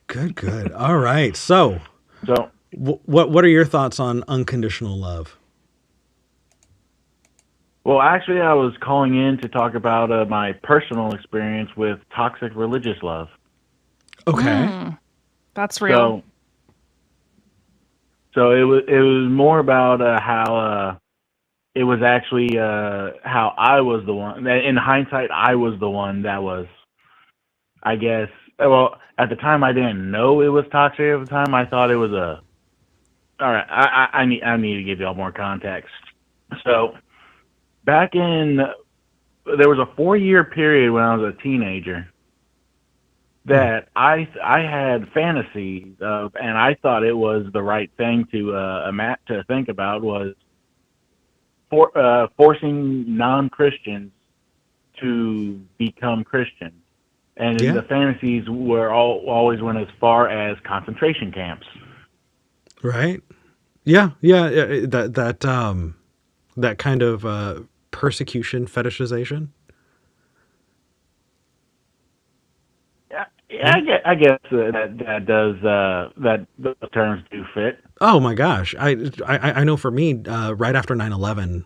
Good. All right. So, So, what are your thoughts on unconditional love? well, actually, I was calling in to talk about my personal experience with toxic religious love. Okay. That's real. So it was more about how it was actually how I was the one. In hindsight, I was the one that was, I guess. Well, at the time, I didn't know it was toxic. At the time, I thought it was a. All right, I need to give y'all more context. So, back in there was a 4-year period when I was a teenager that I had fantasies of, and I thought it was the right thing to think about was forcing non-Christians to become Christians, and Yeah. the fantasies were always went as far as concentration camps. Right. Yeah. That kind of persecution fetishization. Yeah, I guess that does that those terms do fit. Oh my gosh. I know for me, right after 9/11,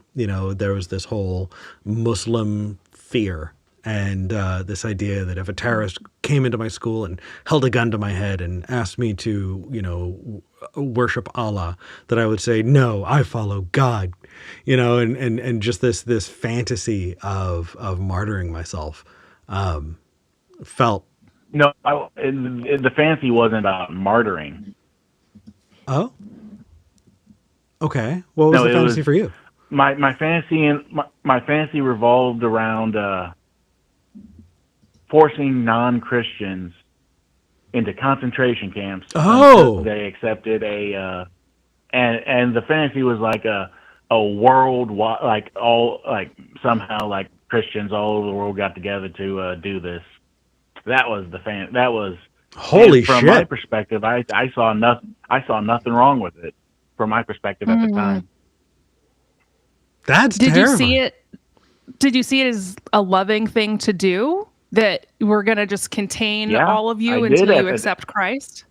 there was this whole Muslim fear and this idea that if a terrorist came into my school and held a gun to my head and asked me to, worship Allah, that I would say, no, I follow God, and just this fantasy of martyring myself, felt. No, the fantasy wasn't about martyring. Oh, okay. What was No, the it was fantasy for you? my fantasy, and my fantasy revolved around forcing non-Christians into concentration camps until Oh, they accepted and the fantasy was like a world, like all, like somehow like Christians all over the world got together to do this. That was that was, holy and from my shit. perspective, I saw nothing wrong with it from my perspective at the Mhm. time. That's Did you see terrifying. it? Did you see it as a loving thing to do? That we're going to just contain Yeah, all of I you did until at you the, accept Christ?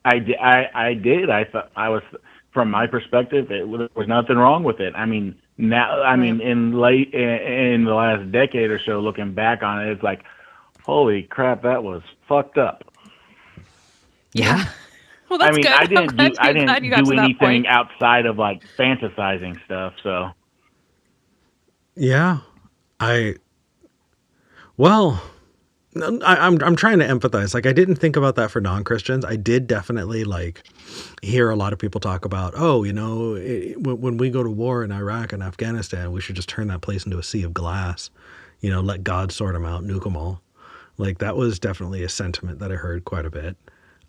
I did. I thought I was, from my perspective, there was nothing wrong with it. I mean, now, I Right. mean, in the last decade or so, looking back on it, it's like, holy crap, that was fucked up. Yeah. Yeah. Well, I that's mean, good. I'm I glad you didn't got do to that point. anything outside of like fantasizing stuff. So Yeah. I, well, I'm trying to empathize. Like, I didn't think about that for non-Christians. I did definitely like hear a lot of people talk about, oh, when we go to war in Iraq and Afghanistan, we should just turn that place into a sea of glass, let God sort them out, nuke them all. Like, that was definitely a sentiment that I heard quite a bit.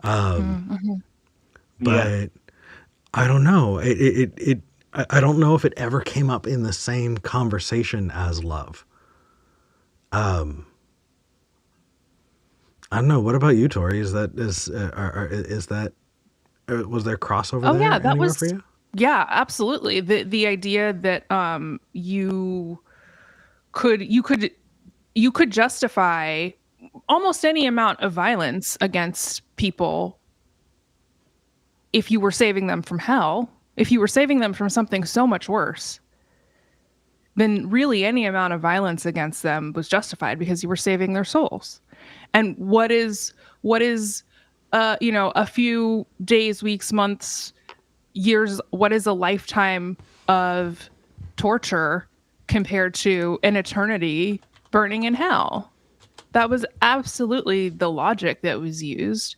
Mm-hmm. yeah, But I don't know. I don't know if it ever came up in the same conversation as love. I don't know. What about you, Tori? Is that was there crossover Oh yeah, there that anywhere for was you? yeah, absolutely. The idea that could you could you could justify almost any amount of violence against people if you were saving them from hell, if you were saving them from something so much worse, then really any amount of violence against them was justified because you were saving their souls. And what is a few days, weeks, months, years, what is a lifetime of torture compared to an eternity burning in hell? That was absolutely the logic that was used.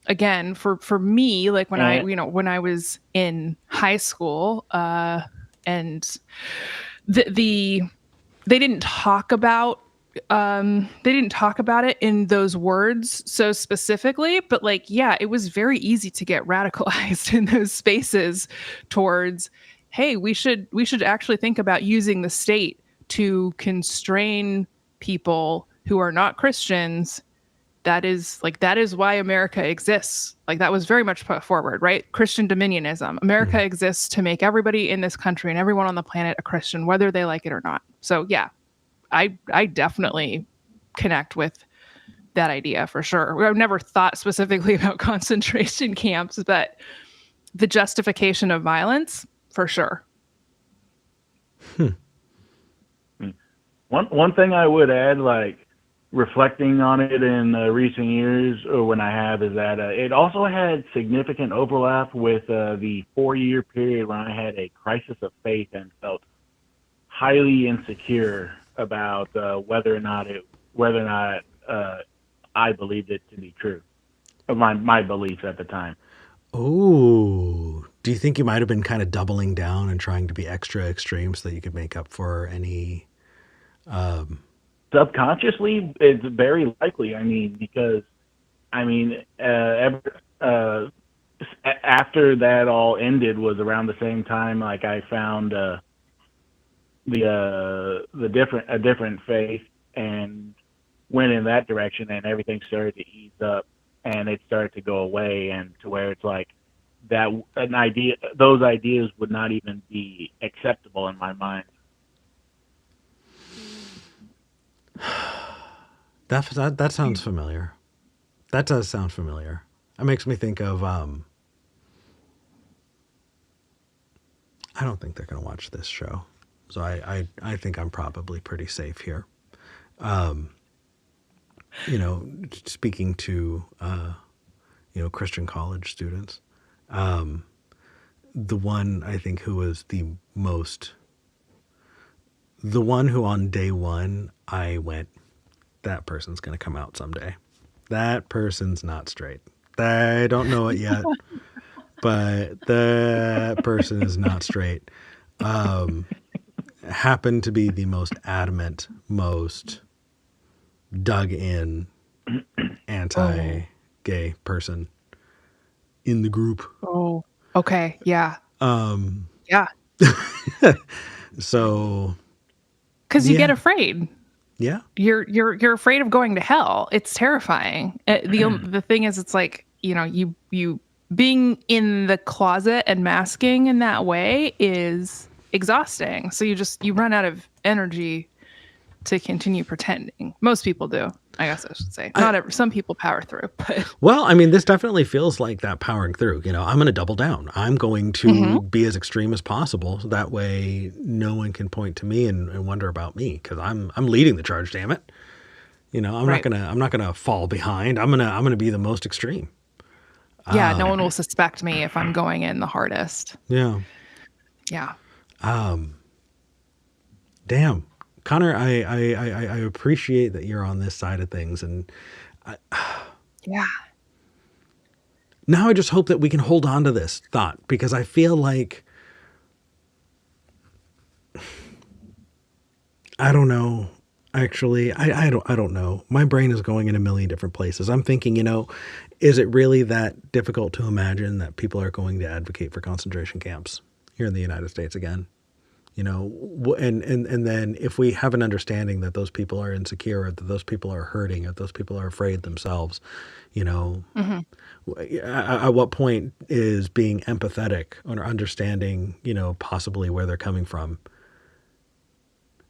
Again, for me, like and when I was in high school, and the they didn't talk about it in those words so specifically, but like, yeah, it was very easy to get radicalized in those spaces towards, hey, we should actually think about using the state to constrain people who are not Christians. That is why America exists. Like, that was very much put forward, right? Christian dominionism. America Mhm. exists to make everybody in this country and everyone on the planet a Christian, whether they like it or not. So yeah, I definitely connect with that idea for sure. I've never thought specifically about concentration camps, but the justification of violence for sure. one thing I would add, like reflecting on it in recent years, or when I have, is that it also had significant overlap with the 4-year period when I had a crisis of faith and felt highly insecure about whether or not I believed it to be true, of my beliefs at the time. Oh, do you think you might have been kind of doubling down and trying to be extra extreme so that you could make up for any? Subconsciously, it's very likely. I mean, because I mean, after that all ended was around the same time like I found the different a different faith and went in that direction, and everything started to ease up and it started to go away, and to where it's like that an idea those ideas would not even be acceptable in my mind. That sounds familiar. That does sound familiar. That makes me think of. I don't think they're going to watch this show, so I think I'm probably pretty safe here. Speaking to Christian college students. The one I think who was the one who on day one I went, that person's going to come out someday. That person's not straight. I don't know it yet, but that person is not straight. Happened to be the most adamant, most dug in anti-gay person in the group. Oh, okay. Yeah. Yeah. So, because you get afraid. Yeah. You're afraid of going to hell. It's terrifying. The thing is, it's like, you being in the closet and masking in that way is exhausting. So you run out of energy to continue pretending. Most people do, I guess I should say. Some people power through, but well, I mean, this definitely feels like that powering through. I'm going to double down. I'm going to be as extreme as possible. So that way no one can point to me and wonder about me, because I'm leading the charge, damn it. I'm not gonna fall behind. I'm gonna be the most extreme. Yeah, no one will suspect me if I'm going in the hardest. Yeah. Yeah. Damn. Connor, I appreciate that you're on this side of things, and yeah. Now I just hope that we can hold on to this thought, because I feel like, I don't know. Actually, I don't know. My brain is going in a million different places. I'm thinking, is it really that difficult to imagine that people are going to advocate for concentration camps here in the United States again? And then if we have an understanding that those people are insecure, or that those people are hurting, or those people are afraid themselves, at what point is being empathetic or understanding, possibly where they're coming from,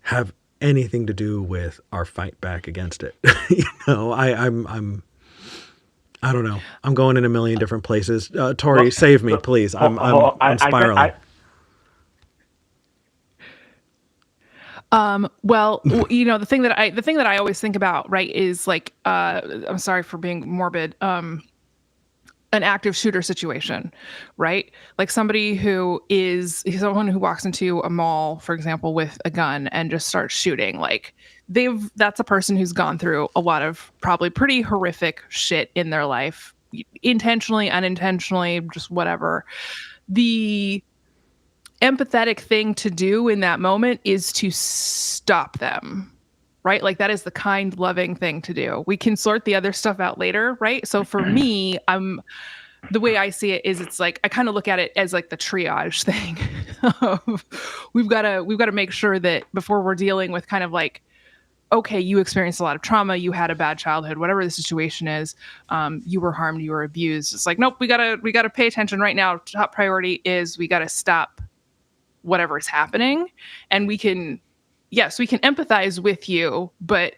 have anything to do with our fight back against it? I don't know. I'm going in a million different places. Tori, save me, please. I'm spiraling. Well, the thing that I always think about, right, is like, I'm sorry for being morbid, an active shooter situation, right? Like someone who walks into a mall, for example, with a gun and just starts shooting. Like that's a person who's gone through a lot of probably pretty horrific shit in their life, intentionally, unintentionally, just whatever. The empathetic thing to do in that moment is to stop them, right? Like that is the kind, loving thing to do. We can sort the other stuff out later, right? So for me, the way I see it is, it's like, I kind of look at it as like the triage thing. We've got to make sure that before we're dealing with kind of like, okay, you experienced a lot of trauma, you had a bad childhood, whatever the situation is, you were harmed, you were abused. It's like, nope, we gotta pay attention right now. Top priority is we gotta stop whatever is happening. And we can empathize with you, but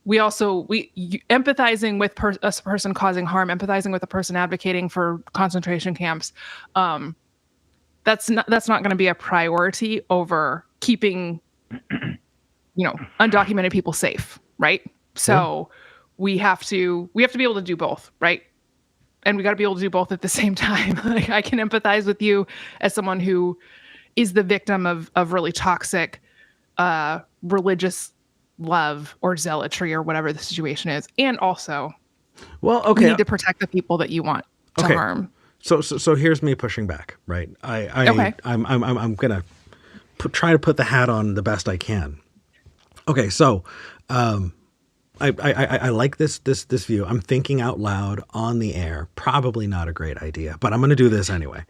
empathizing with a person causing harm, empathizing with a person advocating for concentration camps, that's not going to be a priority over keeping, undocumented people safe, right? So we have to be able to do both, right? And we got to be able to do both at the same time. Like, I can empathize with you as someone who is the victim of really toxic religious love or zealotry or whatever the situation is. And also, well, okay, you need to protect the people that you want to harm. So here's me pushing back, right? I'm gonna try to put the hat on the best I can. Okay, so I like this view. I'm thinking out loud on the air. Probably not a great idea, but I'm going to do this anyway,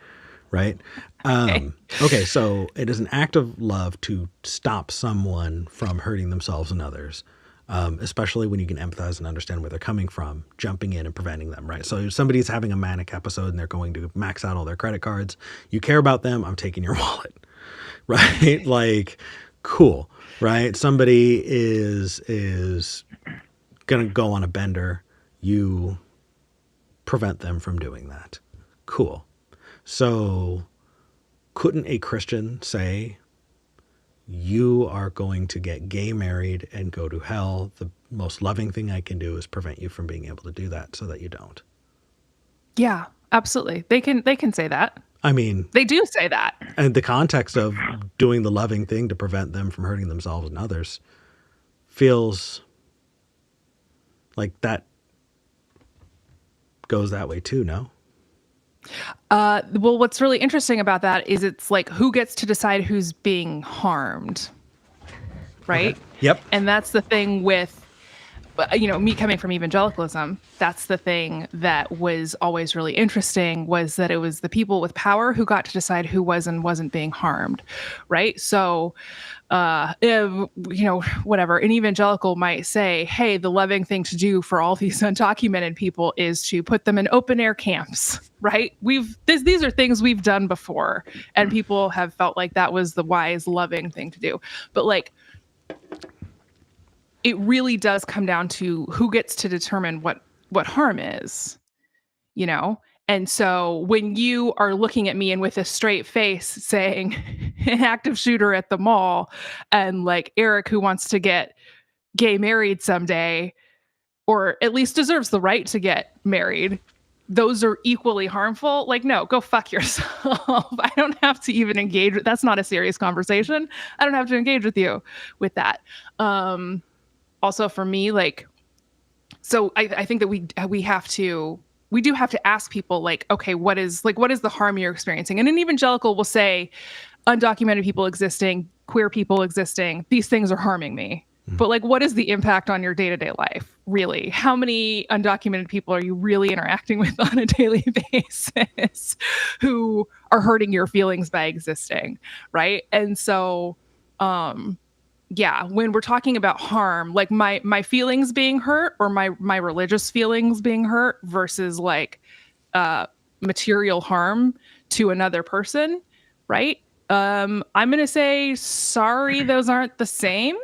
right? Okay, so it is an act of love to stop someone from hurting themselves and others, especially when you can empathize and understand where they're coming from, jumping in and preventing them, right? So if somebody's having a manic episode and they're going to max out all their credit cards, you care about them, I'm taking your wallet, right? Like, cool, right? Somebody is going to go on a bender, you prevent them from doing that. Cool. So couldn't a Christian say, you are going to get gay married and go to hell? The most loving thing I can do is prevent you from being able to do that so that you don't. Yeah, absolutely. They can say that. I mean, They do say that. and the context of doing the loving thing to prevent them from hurting themselves and others feels like that goes that way too, no? Well, what's really interesting about that is it's like who gets to decide who's being harmed, right? Okay. Yep. And that's the thing with, me coming from evangelicalism, that's the thing that was always really interesting, was that it was the people with power who got to decide who was and wasn't being harmed, right? So, whatever, an evangelical might say, hey, the loving thing to do for all these undocumented people is to put them in open air camps, right? These are things we've done before, and people have felt like that was the wise, loving thing to do. But like, it really does come down to who gets to determine what harm is, you know? And so when you are looking at me and with a straight face saying an active shooter at the mall and like Eric who wants to get gay married someday, or at least deserves the right to get married, those are equally harmful. Like, no, go fuck yourself. I don't have to even engage. That's not a serious conversation. I don't have to engage with you with that. Also for me, like, so I think that we do have to ask people like, okay, what is the harm you're experiencing? And an evangelical will say undocumented people existing, queer people existing, these things are harming me. But like, what is the impact on your day-to-day life? Really? How many undocumented people are you really interacting with on a daily basis who are hurting your feelings by existing? Right. And so, yeah, when we're talking about harm, like my feelings being hurt or my religious feelings being hurt versus like material harm to another person, right? I'm going to say, sorry, those aren't the same,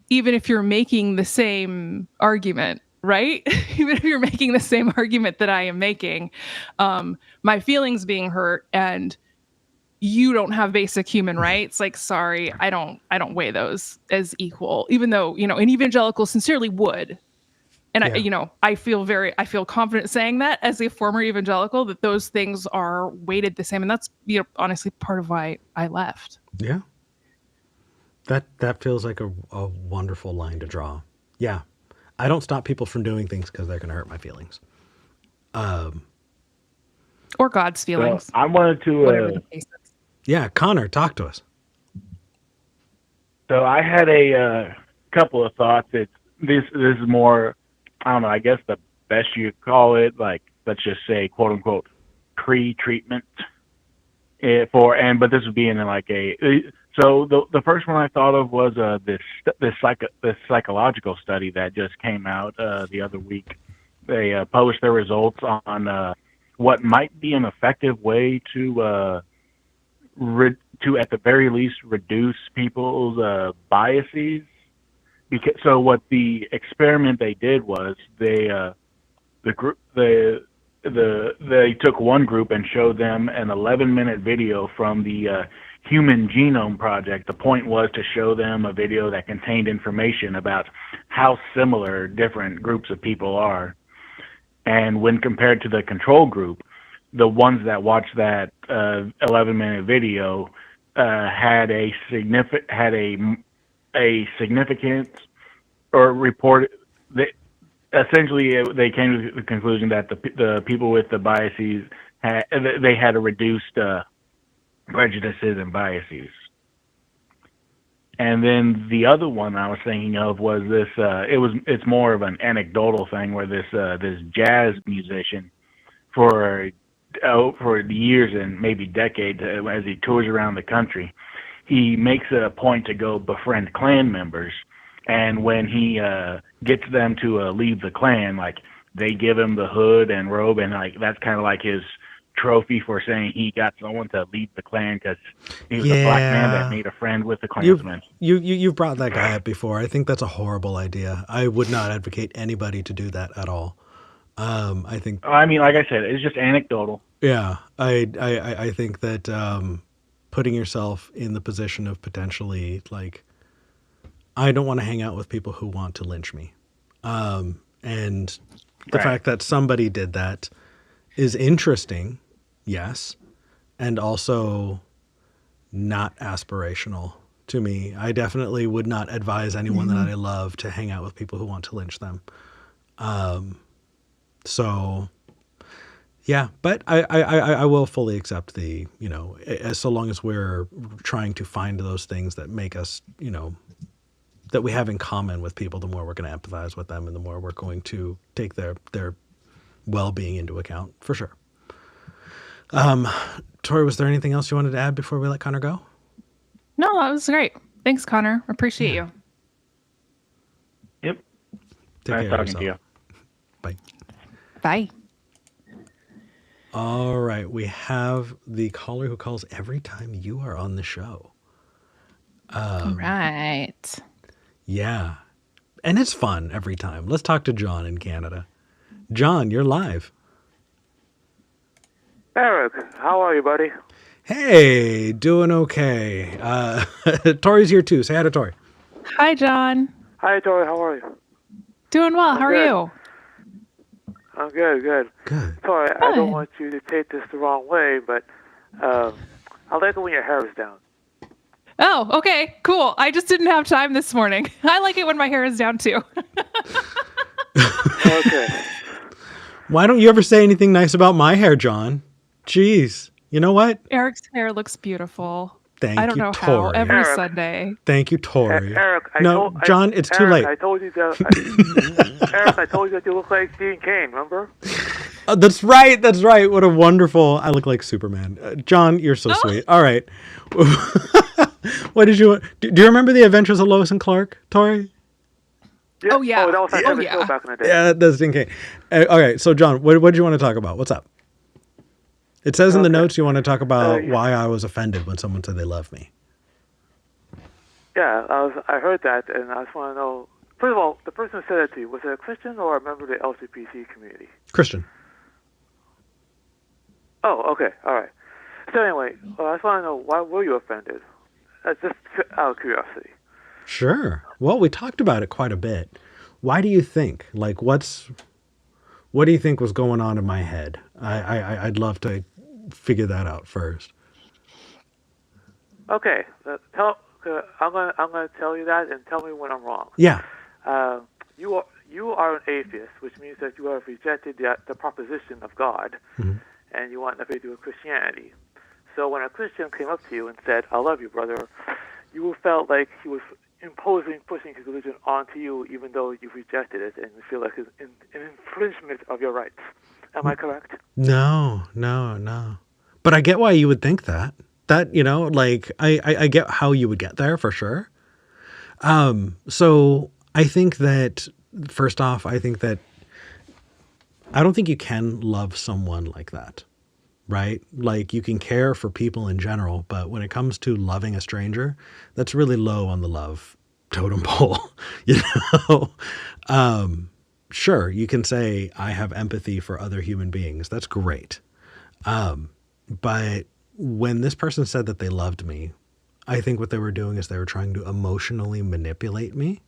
even if you're making the same argument, right? Even if you're making the same argument that I am making, my feelings being hurt and you don't have basic human rights, like, sorry, I don't weigh those as equal, even though, an evangelical sincerely would. And Yeah. I feel confident saying that as a former evangelical, that those things are weighted the same. And that's, honestly part of why I left. Yeah. That feels like a wonderful line to draw. Yeah. I don't stop people from doing things because they're going to hurt my feelings. Or God's feelings. So I wanted Whatever to. the case is. Yeah. Connor, talk to us. So I had a couple of thoughts. This is more, I don't know, I guess the best you could call it, like, let's just say, quote unquote, pre-treatment but this would be in like so the first one I thought of was this psychological study that just came out the other week. They published their results on what might be an effective way to at the very least reduce people's biases. So what the experiment they did was they took one group and showed them an 11-minute video from the Human Genome Project. The point was to show them a video that contained information about how similar different groups of people are. And when compared to the control group, the ones that watched that 11-minute video had a significant or reported. Essentially, they came to the conclusion that the people with the biases had a reduced prejudices and biases. And then the other one I was thinking of was this. It's more of an anecdotal thing where this jazz musician for years and maybe decades, as he tours around the country, he makes it a point to go befriend Klan members. And when he gets them to leave the Klan, like, they give him the hood and robe, and like that's kind of like his trophy for saying he got someone to leave the Klan because he was a black man that made a friend with the Klansman. You've brought that guy up before. I think that's a horrible idea. I would not advocate anybody to do that at all. I think. I mean, like I said, it's just anecdotal. Yeah, I think that putting yourself in the position of potentially, like, I don't want to hang out with people who want to lynch me. And the fact that somebody did that is interesting, yes, and also not aspirational to me. I definitely would not advise anyone that I love to hang out with people who want to lynch them. So yeah, but I will fully accept the, as so long as we're trying to find those things that make us, that we have in common with people, the more we're going to empathize with them and the more we're going to take their well-being into account, for sure. Tori, was there anything else you wanted to add before we let Connor go? No, that was great. Thanks, Connor. Appreciate you. Yep. Take Nice care of talking to yourself. you. Bye. Bye. All right. We have the caller who calls every time you are on the show. All right. Yeah. And it's fun every time. Let's talk to John in Canada. John, you're live. Eric, how are you, buddy? Hey, doing okay. Tori's here too. Say hi to Tori. Hi, John. Hi, Tori. How are you? Doing well. How are good. you? I'm good, good. Good. Tori, I don't Good. want you to take this the wrong way, but I like it when your hair is down. Oh, okay. Cool. I just didn't have time this morning. I like it when my hair is down too. Okay. Why don't you ever say anything nice about my hair, John? Jeez. You know what? Eric's hair looks beautiful. Thank I don't you, know Tori. how. Every Eric. Sunday. Thank you, Tori. Eric, John, it's too late. I told you that. Eric, I told you that you look like Dean Cain. Remember? Oh, that's right. That's right. What a wonderful. I look like Superman. John, you're so sweet. All right. What did you? Do you remember the Adventures of Lois and Clark, Tori? Yeah. Oh, yeah. Oh, that was my Oh, favorite yeah. show back in the day. Yeah, that's Dean Cain. Okay, so John, what did you want to talk about? What's up? It says in the notes you want to talk about yeah. why I was offended when someone said they love me. Yeah, I heard that, and I just want to know. First of all, the person who said that to you, was it a Christian or a member of the LGBT community? Christian. Oh, okay, all right. So anyway, I just want to know, why were you offended? Just out of curiosity. Sure. Well, we talked about it quite a bit. Why do you think? Like, what do you think was going on in my head? I'd love to figure that out first. Okay, I'm gonna tell you that, and tell me when I'm wrong. Yeah. You are an atheist, which means that you have rejected the proposition of God, and you want nothing to do with Christianity. So when a Christian came up to you and said, "I love you, brother," you felt like he was pushing his religion onto you, even though you rejected it, and you feel like it's an infringement of your rights. Am I correct? No. But I get why you would think that. That, like, I get how you would get there for sure. So I think that, first off, I don't think you can love someone like that, right? Like, you can care for people in general, but when it comes to loving a stranger, that's really low on the love totem pole, Sure, you can say, I have empathy for other human beings. That's great. But when this person said that they loved me, I think what they were doing is they were trying to emotionally manipulate me.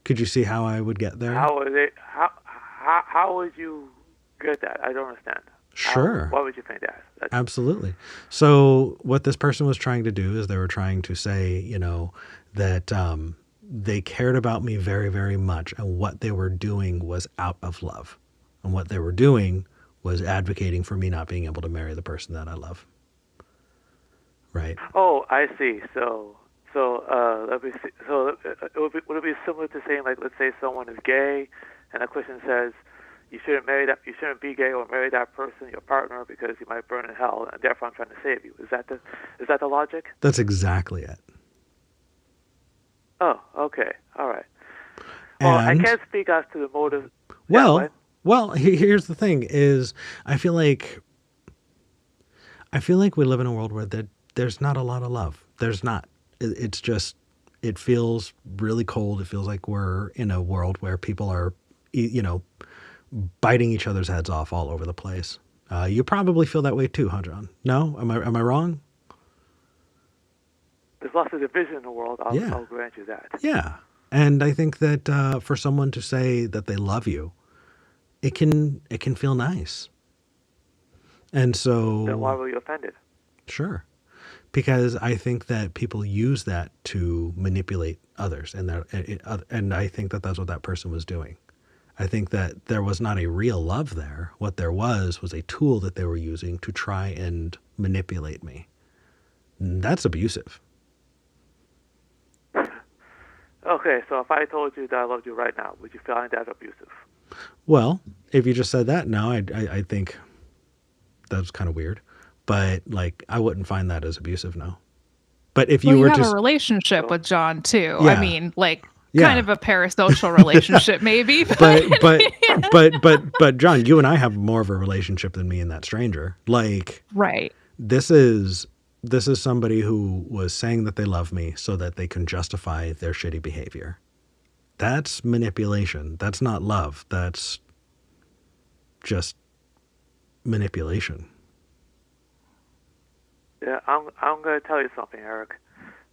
Could you see how I would get there? How would you get that? I don't understand. Sure. Why would you think that? Absolutely. So what this person was trying to do is they were trying to say, that they cared about me very, very much. And what they were doing was out of love. And what they were doing was advocating for me not being able to marry the person that I love. Right. Oh, I see. So let me see. So would it be similar to saying, like, let's say someone is gay, and a Christian says, you shouldn't be gay or marry that person, your partner, because you might burn in hell, and therefore I'm trying to save you. Is that the logic? That's exactly it. Oh, okay, all right. Well, I can't speak as to the motive. Well, here's the thing: is I feel like we live in a world where there's not a lot of love. There's not. It's just, it feels really cold. It feels like we're in a world where people are, biting each other's heads off all over the place. You probably feel that way too, huh, John? No? Am I wrong? There's lots of division in the world. I'll grant you that. Yeah. And I think that for someone to say that they love you it can feel nice. And Then why so, were you offended? sure, because I think that people use that to manipulate others, and I think that that's what that person was doing. I think that there was not a real love there. What there was a tool that they were using to try and manipulate me. That's abusive. Okay, so if I told you that I loved you right now, would you find that abusive? Well, if you just said that, no, I think that's kind of weird. But like, I wouldn't find that as abusive, no. But if Well, you you were have a to, relationship with John too. I yeah, mean, like kind yeah. of a parasocial relationship, maybe. But John, you and I have more of a relationship than me and that stranger. Like, Right. this is somebody who was saying that they love me so that they can justify their shitty behavior. That's manipulation. That's not love. That's just manipulation. Yeah, I'm going to tell you something, Eric.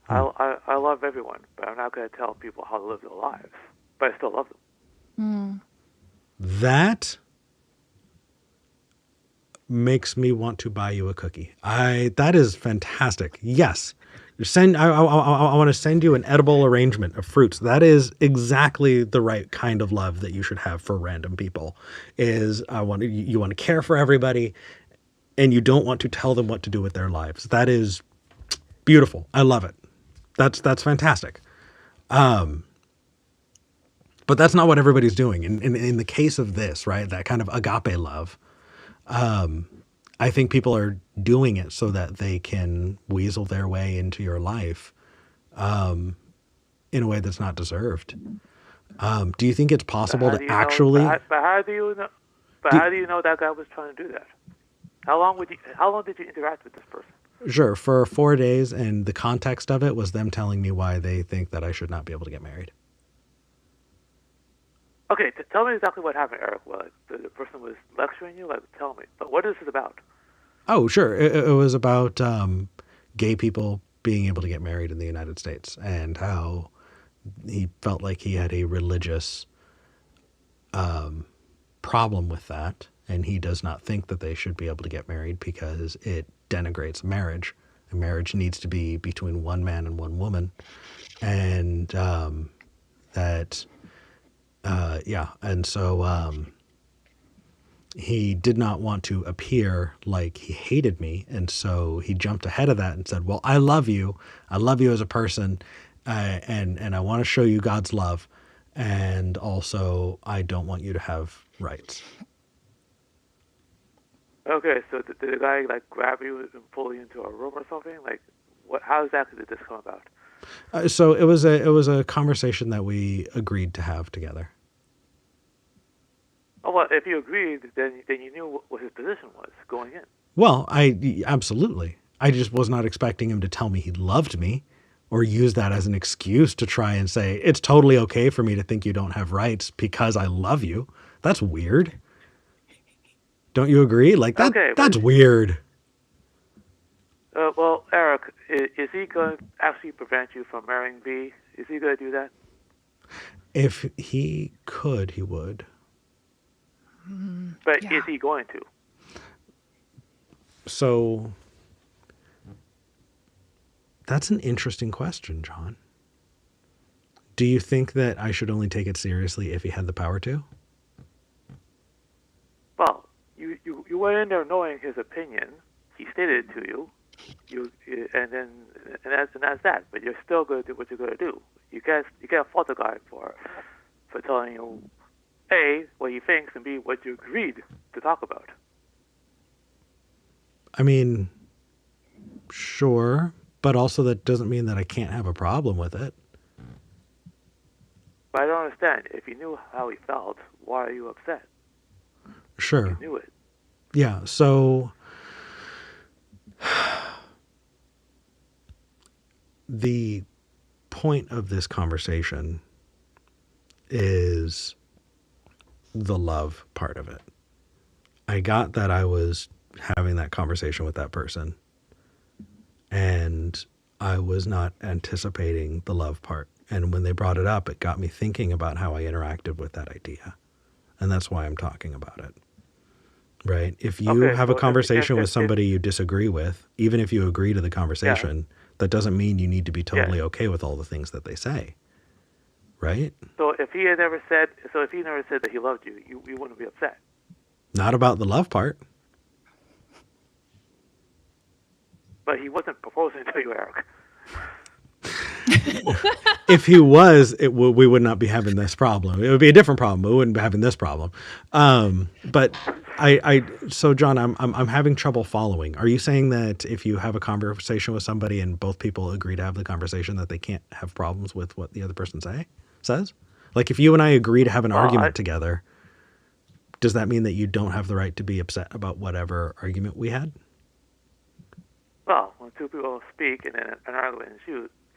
I love everyone, but I'm not going to tell people how to live their lives. But I still love them. That makes me want to buy you a cookie. That is fantastic. Yes. I want to send you an edible arrangement of fruits. That is exactly the right kind of love that you should have for random people. You want to care for everybody, and you don't want to tell them what to do with their lives. That is beautiful. I love it. That's fantastic. But that's not what everybody's doing. In the case of this, right? That kind of agape love. I think people are doing it so that they can weasel their way into your life, in a way that's not deserved. Do you think it's possible to actually? But how do you know? But how do you know that guy was trying to do that? How long did you interact with this person? Sure, for 4 days, and the context of it was them telling me why they think that I should not be able to get married. Okay, tell me exactly what happened, Eric. Well, the person was lecturing you. Like, tell me. But what is it about? Oh, sure. It was about gay people being able to get married in the United States, and how he felt like he had a religious problem with that, and he does not think that they should be able to get married because it denigrates marriage. And marriage needs to be between one man and one woman, and and so he did not want to appear like he hated me, and so he jumped ahead of that and said, "Well, I love you as a person, and I want to show you God's love, and also I don't want you to have rights." Okay, so did the guy like grab you and pull you into a room or something? Like, what? How exactly did this come about? So it was a conversation that we agreed to have together. Oh well, if you agreed, then you knew what his position was going in. Well, absolutely. I just was not expecting him to tell me he loved me, or use that as an excuse to try and say it's totally okay for me to think you don't have rights because I love you. That's weird. Don't you agree? Like that. Okay, that's weird. Well, Eric, is he going to actually prevent you from marrying B? Is he going to do that? If he could, he would. But Yeah. is he going to? So that's an interesting question, John. Do you think that I should only take it seriously if he had the power to? Well, you went in there knowing his opinion. He stated it to you. And that's that. But you're still going to do what you're going to do. You can't fault the guy for telling you A, what he thinks, and B, what you agreed to talk about. I mean, sure, but also that doesn't mean that I can't have a problem with it. But I don't understand. If you knew how he felt, why are you upset? Sure. You knew it. Yeah, so the point of this conversation is the love part of it. I got that I was having that conversation with that person, and I was not anticipating the love part. And when they brought it up, it got me thinking about how I interacted with that idea. and that's why I'm talking about it. Right? If you Okay, have so a conversation with if somebody you disagree with, even if you agree to the conversation, that doesn't mean you need to be totally okay with all the things that they say. Right? so if he never said that he loved you, you wouldn't be upset. Not about the love part. But he wasn't proposing to you, Eric. If he was, we would not be having this problem. It would be a different problem. We wouldn't be having this problem. But so John, I'm having trouble following. Are you saying that if you have a conversation with somebody and both people agree to have the conversation, that they can't have problems with what the other person says? Like if you and I agree to have an argument together, does that mean that you don't have the right to be upset about whatever argument we had? Well, when two people speak and then an argument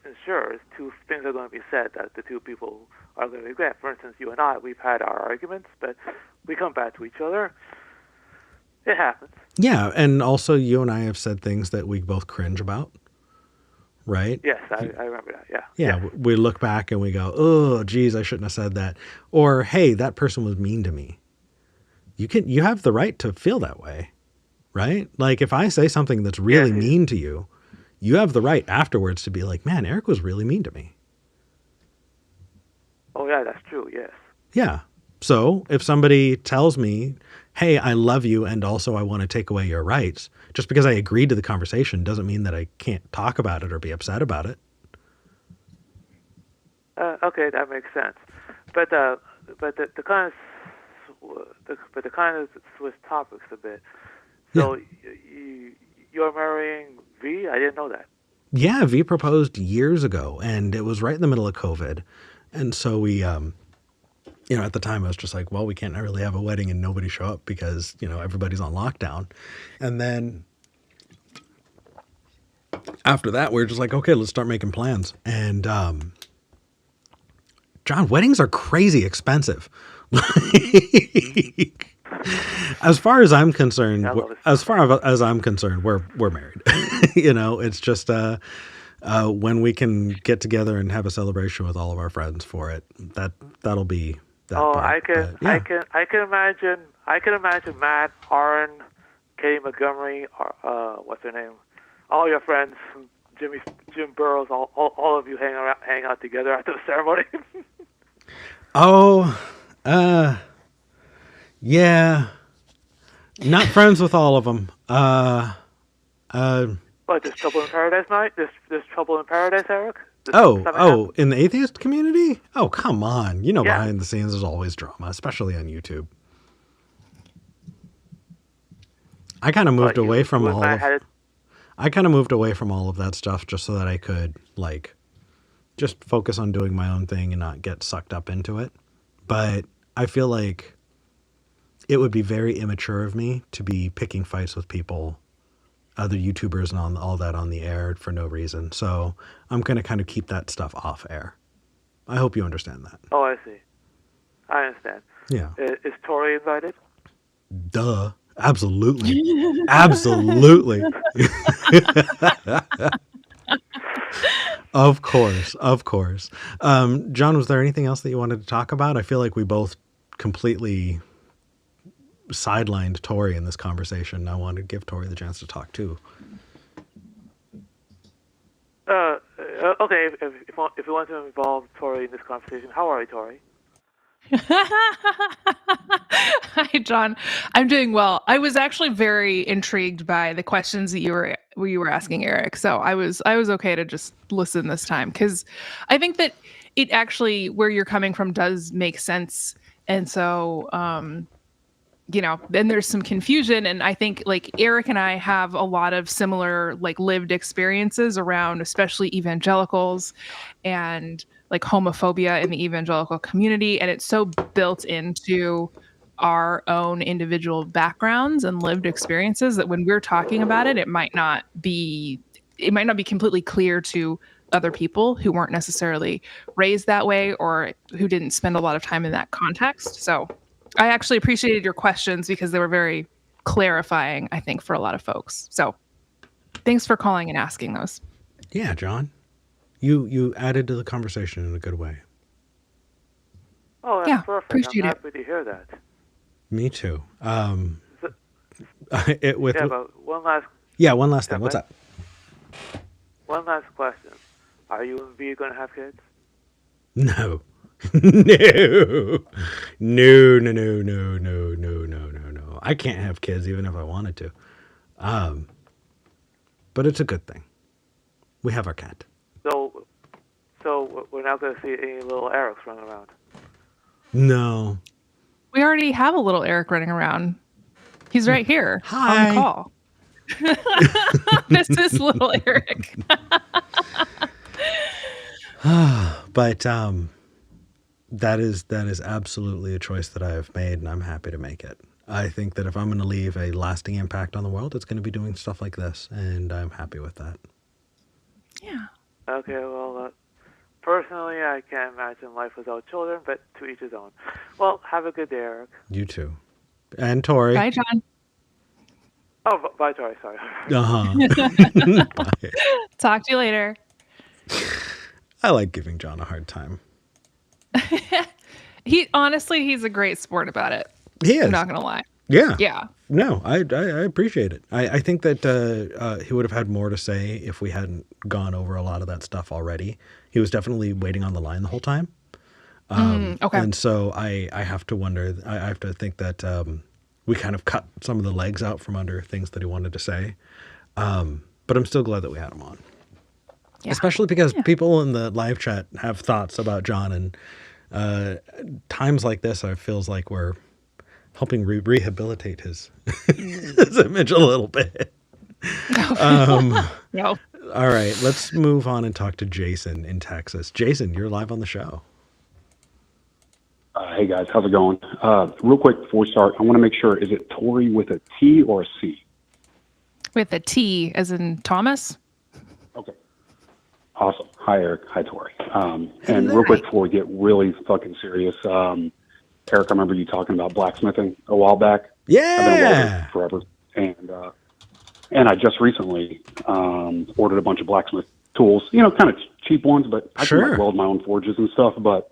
ensures two things are going to be said that the two people are going to regret. For instance, you and I, we've had our arguments, but we come back to each other. It happens. Yeah, and also you and I have said things that we both cringe about, right? Yes, I remember that, yeah. Yeah, we look back and we go, oh, geez, I shouldn't have said that. Or, hey, that person was mean to me. You have the right to feel that way, right? Like if I say something that's really mean to you, you have the right afterwards to be like, man, Eric was really mean to me. Oh, yeah, that's true, yes. Yeah. So if somebody tells me, hey, I love you and also I want to take away your rights, just because I agreed to the conversation doesn't mean that I can't talk about it or be upset about it. Okay, that makes sense. But the kind of switch topics a bit. So you're marrying V? I didn't know that. Yeah, V proposed years ago, and it was right in the middle of COVID. And so we, at the time I was just like, well, we can't really have a wedding and nobody show up because, everybody's on lockdown. And then after that, we were just like, okay, let's start making plans. And, John, weddings are crazy expensive. As far as I'm concerned, we're married. It's just when we can get together and have a celebration with all of our friends for it, that'll be that. Oh, part. I can imagine Matt, Aaron, Katie Montgomery, what's her name, all your friends, Jim Burrows, all of you hang out together after the ceremony. Yeah. Not friends with all of them. What, there's Trouble in Paradise night? There's Trouble in Paradise, Eric? In the atheist community? Oh, come on. Behind the scenes there's always drama, especially on YouTube. I kind of moved away from all of that stuff just so that I could just focus on doing my own thing and not get sucked up into it. But I feel like it would be very immature of me to be picking fights with people, other YouTubers and all that on the air for no reason. So I'm going to kind of keep that stuff off air. I hope you understand that. Oh, I see. I understand. Yeah. Is Tori invited? Duh. Absolutely. Absolutely. Of course. John, was there anything else that you wanted to talk about? I feel like we both completely sidelined Tori in this conversation. I wanted to give Tori the chance to talk too. Okay, if you want to involve Tori in this conversation, how are you, Tori? Hi, John. I'm doing well. I was actually very intrigued by the questions that you were asking Eric. So I was okay to just listen this time because I think that it actually, where you're coming from, does make sense. And so, then there's some confusion. And I think Eric and I have a lot of similar lived experiences around, especially evangelicals and homophobia in the evangelical community. And it's so built into our own individual backgrounds and lived experiences that when we're talking about it, it might not be completely clear to other people who weren't necessarily raised that way or who didn't spend a lot of time in that context. So I actually appreciated your questions because they were very clarifying, I think, for a lot of folks. So thanks for calling and asking those. Yeah, John. You added to the conversation in a good way. Oh, that's perfect. I'm happy to hear that. Me too. So, With yeah, but one last one last thing. What's but up? one last question. Are you and V gonna have kids? No. No. No, no, no, no, no, no, no, no, no. I can't have kids even if I wanted to. But it's a good thing. We have our cat. So we're not gonna see any little Erics running around. No. We already have a little Eric running around. He's right here on Hi. the call. This is little Eric. But that is absolutely a choice that I have made, and I'm happy to make it. I think that if I'm going to leave a lasting impact on the world, it's going to be doing stuff like this, and I'm happy with that. Yeah. Okay, well, personally, I can't imagine life without children, but to each his own. Well, have a good day, Eric. You too. And Tori. Bye, John. Oh, bye, Tori. Sorry. Bye. Talk to you later. I like giving John a hard time. He's a great sport about it. He is. I'm not gonna lie. Yeah. Yeah. No, I appreciate it. I think that he would have had more to say if we hadn't gone over a lot of that stuff already. He was definitely waiting on the line the whole time. Okay. And so I have to wonder, I have to think that we kind of cut some of the legs out from under things that he wanted to say. But I'm still glad that we had him on. Yeah. Especially because people in the live chat have thoughts about John, and times like this, it feels like we're helping rehabilitate his, his image a little bit. No. All right, let's move on and talk to Jason in Texas. Jason, you're live on the show. Hey guys, how's it going? Real quick before we start, I want to make sure, is it Tori with a T or a C? With a T, as in Thomas? Okay. Awesome. Hi, Eric. Hi, Tori. And real quick before we get really fucking serious, Eric, I remember you talking about blacksmithing a while back. Yeah. I've been a welder forever. And I just recently ordered a bunch of blacksmith tools, kind of cheap ones, but I can like weld my own forges and stuff, but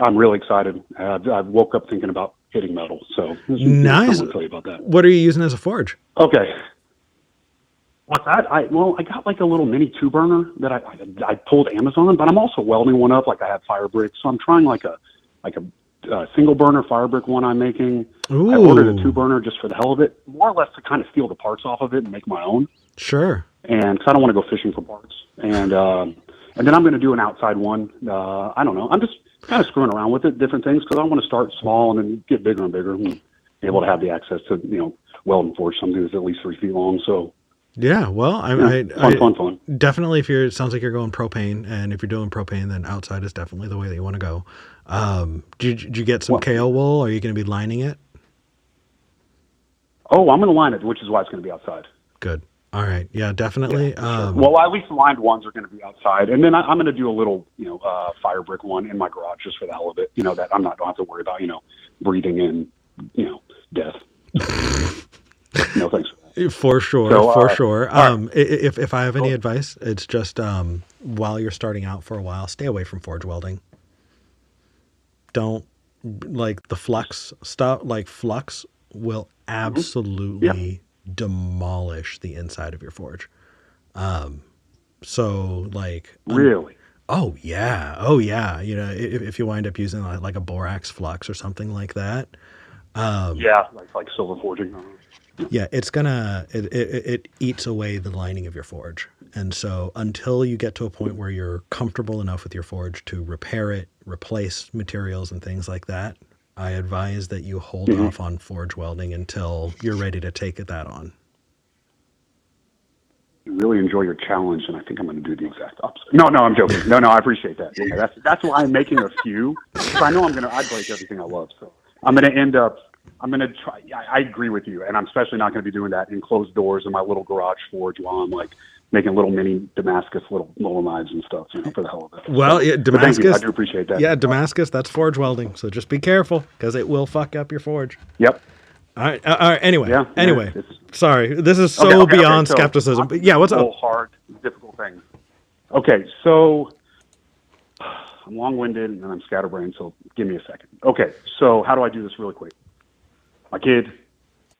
I'm really excited. I woke up thinking about hitting metal, so nice. I want to tell you about that. What are you using as a forge? Okay. What's that? I got like a little mini 2-burner that I pulled Amazon, but I'm also welding one up. Like I have fire bricks, so I'm trying like a single burner fire brick one I'm making. Ooh. I ordered a 2-burner just for the hell of it, more or less to kind of steal the parts off of it and make my own. Sure. And because I don't want to go fishing for parts, and then I'm going to do an outside one. I don't know. I'm just kind of screwing around with it, different things, because I want to start small and then get bigger and bigger and be able to have the access to weld and forge something that's at least 3 feet long. So. Yeah, well, fun. Definitely, it sounds like you're going propane, and if you're doing propane, then outside is definitely the way that you want to go. Did you get some KO wool? Are you going to be lining it? Oh, I'm going to line it, which is why it's going to be outside. Good. All right. Yeah, definitely. Yeah, sure. Well, at least the lined ones are going to be outside, and then I'm going to do a little, fire brick one in my garage just for the hell of it. That don't have to worry about, breathing in, death. No thanks. For sure, so, for sure. Right. If I have any advice, it's just while you're starting out for a while, stay away from forge welding. Don't like the flux stuff. Like flux will absolutely demolish the inside of your forge. So like really. Oh yeah. If you wind up using like a borax flux or something like that. Like silver forging. Yeah, it eats away the lining of your forge. And so until you get to a point where you're comfortable enough with your forge to repair it, replace materials and things like that, I advise that you hold off on forge welding until you're ready to take that on. I really enjoy your challenge, and I think I'm going to do the exact opposite. No, I'm joking. No, I appreciate that. Yeah, that's why I'm making a few. So I know I'd break everything I love. So I'm going to end up, I'm going to try. I agree with you, and I'm especially not going to be doing that in closed doors in my little garage forge while I'm like making little mini Damascus little knives and stuff, for the hell of it. Well, yeah, Damascus. I do appreciate that. Yeah, Damascus. That's forge welding. So just be careful because it will fuck up your forge. Yep. All right. Anyway. Yeah, sorry. This is so beyond skepticism. But yeah, what's up? Hard, difficult things. Okay, so I'm long-winded and I'm scatterbrained, so give me a second. Okay, so how do I do this really quick? My kid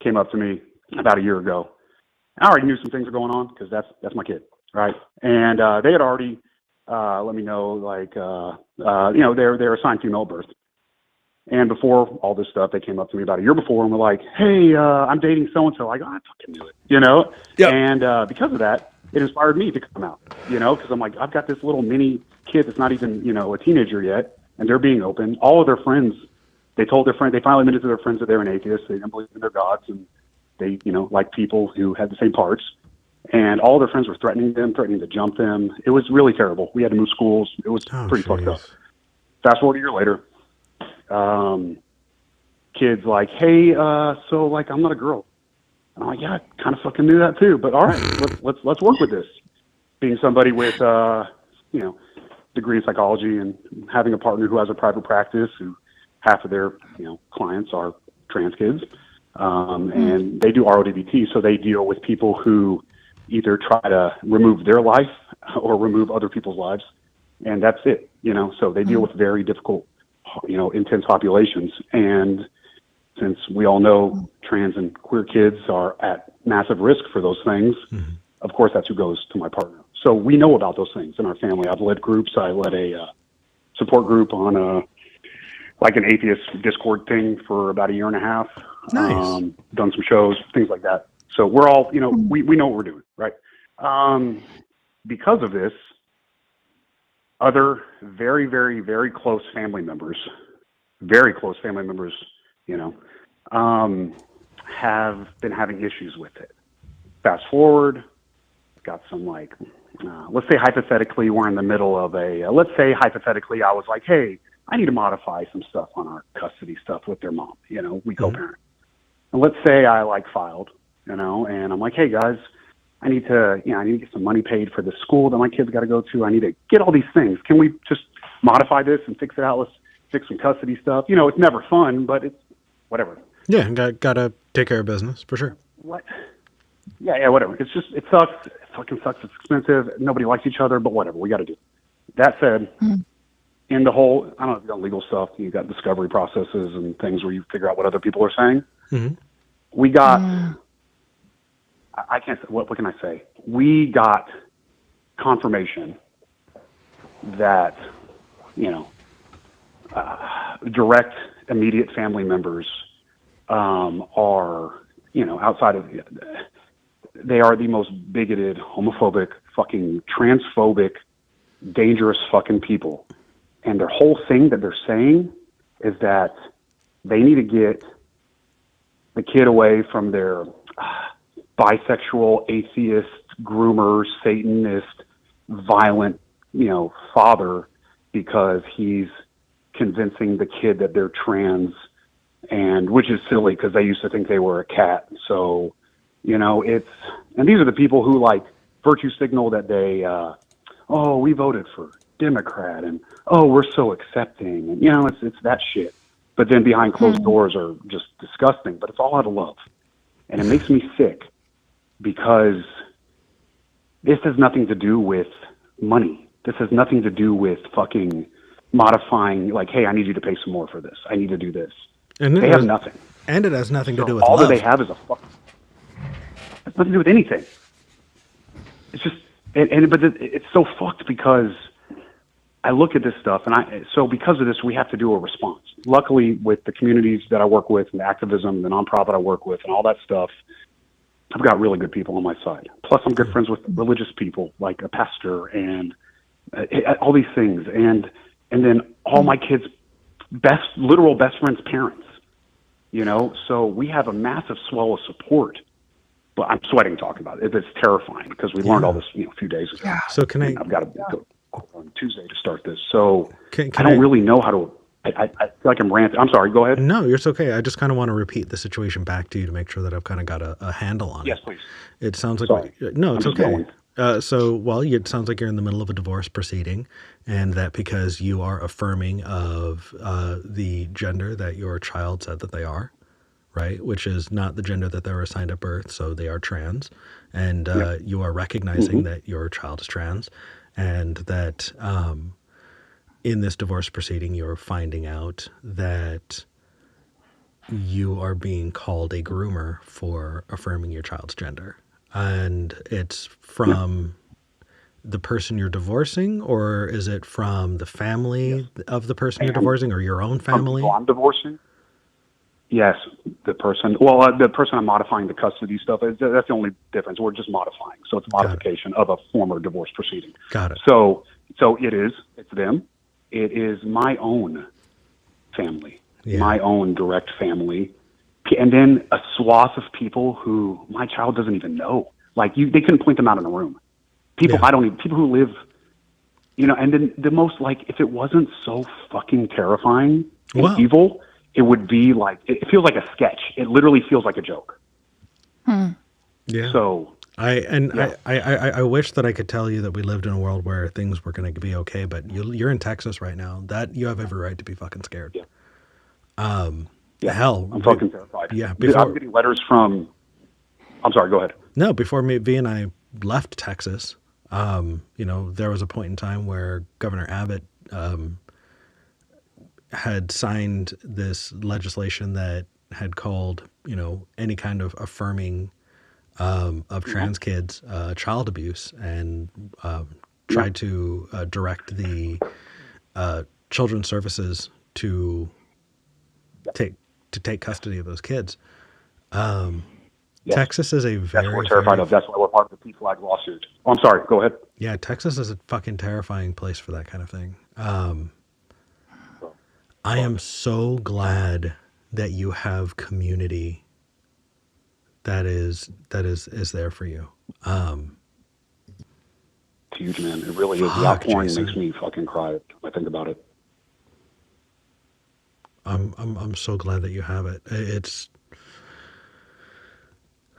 came up to me about a year ago. I already knew some things were going on because that's my kid, right? And they had already let me know, like, they're assigned female birth. And before all this stuff, they came up to me about a year before and were like, "Hey, I'm dating so and so." Like, I fucking knew it, Yep. And because of that, it inspired me to come out, because I'm like, I've got this little mini kid that's not even, a teenager yet, and they're being open. All of their friends, they told their friend, they finally admitted to their friends that they're an atheist. They didn't believe in their gods, and they, like people who had the same parts. And all their friends were threatening to jump them. It was really terrible. We had to move schools. It was pretty fucked up. Fast forward a year later, kids like, "Hey, so like I'm not a girl." And I'm like, "Yeah, I kind of fucking knew that too. But all right, let's work with this." Being somebody with degree in psychology and having a partner who has a private practice, who half of their clients are trans kids, and they do RODBT, so they deal with people who either try to remove their life or remove other people's lives, and that's it. So they deal with very difficult, intense populations. And since we all know trans and queer kids are at massive risk for those things, of course, that's who goes to my partner. So we know about those things in our family. I've led groups. I led a support group on an atheist Discord thing for about a year and a half. Nice. Done some shows, things like that. So we're all, we know what we're doing, right? Because of this, other very, very, very close family members, have been having issues with it. Fast forward, got some let's say hypothetically we're in the middle of let's say hypothetically I was like, "Hey, I need to modify some stuff on our custody stuff with their mom." We co-parent. And let's say I filed, and I'm like, "Hey guys, I need to get some money paid for the school that my kids got to go to. I need to get all these things. Can we just modify this and fix it out? Let's fix some custody stuff." It's never fun, but it's whatever. Yeah, gotta take care of business for sure. What? Yeah, whatever. It's just, it sucks. It fucking sucks. It's expensive. Nobody likes each other, but whatever. We got to do it. That said, in the whole, I don't know if you've got legal stuff, you got discovery processes and things where you figure out what other people are saying. We got, I can't say, what can I say? We got confirmation that, direct, immediate family members are, outside of, they are the most bigoted, homophobic, fucking transphobic, dangerous fucking people. And their whole thing that they're saying is that they need to get the kid away from their bisexual, atheist, groomer, Satanist, violent, father, because he's convincing the kid that they're trans, and which is silly because they used to think they were a cat. So, and these are the people who virtue signal that they, we voted for Democrat, and we're so accepting, and it's that shit. But then behind closed doors are just disgusting. But it's all out of love, and it makes me sick because this has nothing to do with money. This has nothing to do with fucking modifying. Hey, I need you to pay some more for this. I need to do this. And they have nothing. And it has nothing to do with all love. That they have is a fucking. It's nothing to do with anything. It's just, but it's so fucked because I look at this stuff, and so because of this, we have to do a response. Luckily, with the communities that I work with, and the activism, the nonprofit I work with, and all that stuff, I've got really good people on my side. Plus, I'm good friends with religious people, like a pastor, and all these things, and then all my kids' literal best friends' parents. So we have a massive swell of support. But I'm sweating talking about it. It's terrifying because we learned all this a few days ago. So I've got to go on Tuesday to start this. So I don't really know how to. I feel like I'm ranting. I'm sorry. Go ahead. No, it's okay. I just kind of want to repeat the situation back to you to make sure that I've kind of got a handle on it. Yes, please. It sounds like sorry. No, it's okay. Going. It sounds like you're in the middle of a divorce proceeding, and that because you are affirming of the gender that your child said that they are. Right, which is not the gender that they were assigned at birth, so they are trans, and you are recognizing that your child is trans, and that in this divorce proceeding, you're finding out that you are being called a groomer for affirming your child's gender. And it's from the person you're divorcing, or is it from the family of the person you're And divorcing, or your own from people family? I'm divorcing, yes, the person. Well, the person I'm modifying the custody stuff is that's the only difference. We're just modifying, so it's a modification of a former divorce proceeding. Got it. So it's them. It is my own family, my own direct family, and then a swath of people who my child doesn't even know. Like they couldn't point them out in a room. People people who live, and then the most, like, if it wasn't so fucking terrifying and evil, it would be like, it feels like a sketch. It literally feels like a joke. Yeah. So I wish that I could tell you that we lived in a world where things were going to be okay, but you're in Texas right now. That you have every right to be fucking scared. Hell, I'm fucking terrified. Yeah. I'm getting letters from, I'm sorry, go ahead. No, before V and I left Texas, there was a point in time where Governor Abbott had signed this legislation that had called, any kind of affirming of trans kids child abuse, and tried to direct the children's services to take custody of those kids. Texas is a very... That's what we're terrified of. That's why we're part of the P-Flag lawsuit. Oh, I'm sorry. Go ahead. Yeah, Texas is a fucking terrifying place for that kind of thing. I am so glad that you have community that is there for you. It's huge, man. It really is. The outpouring makes me fucking cry when I think about it. I'm so glad that you have it. It's...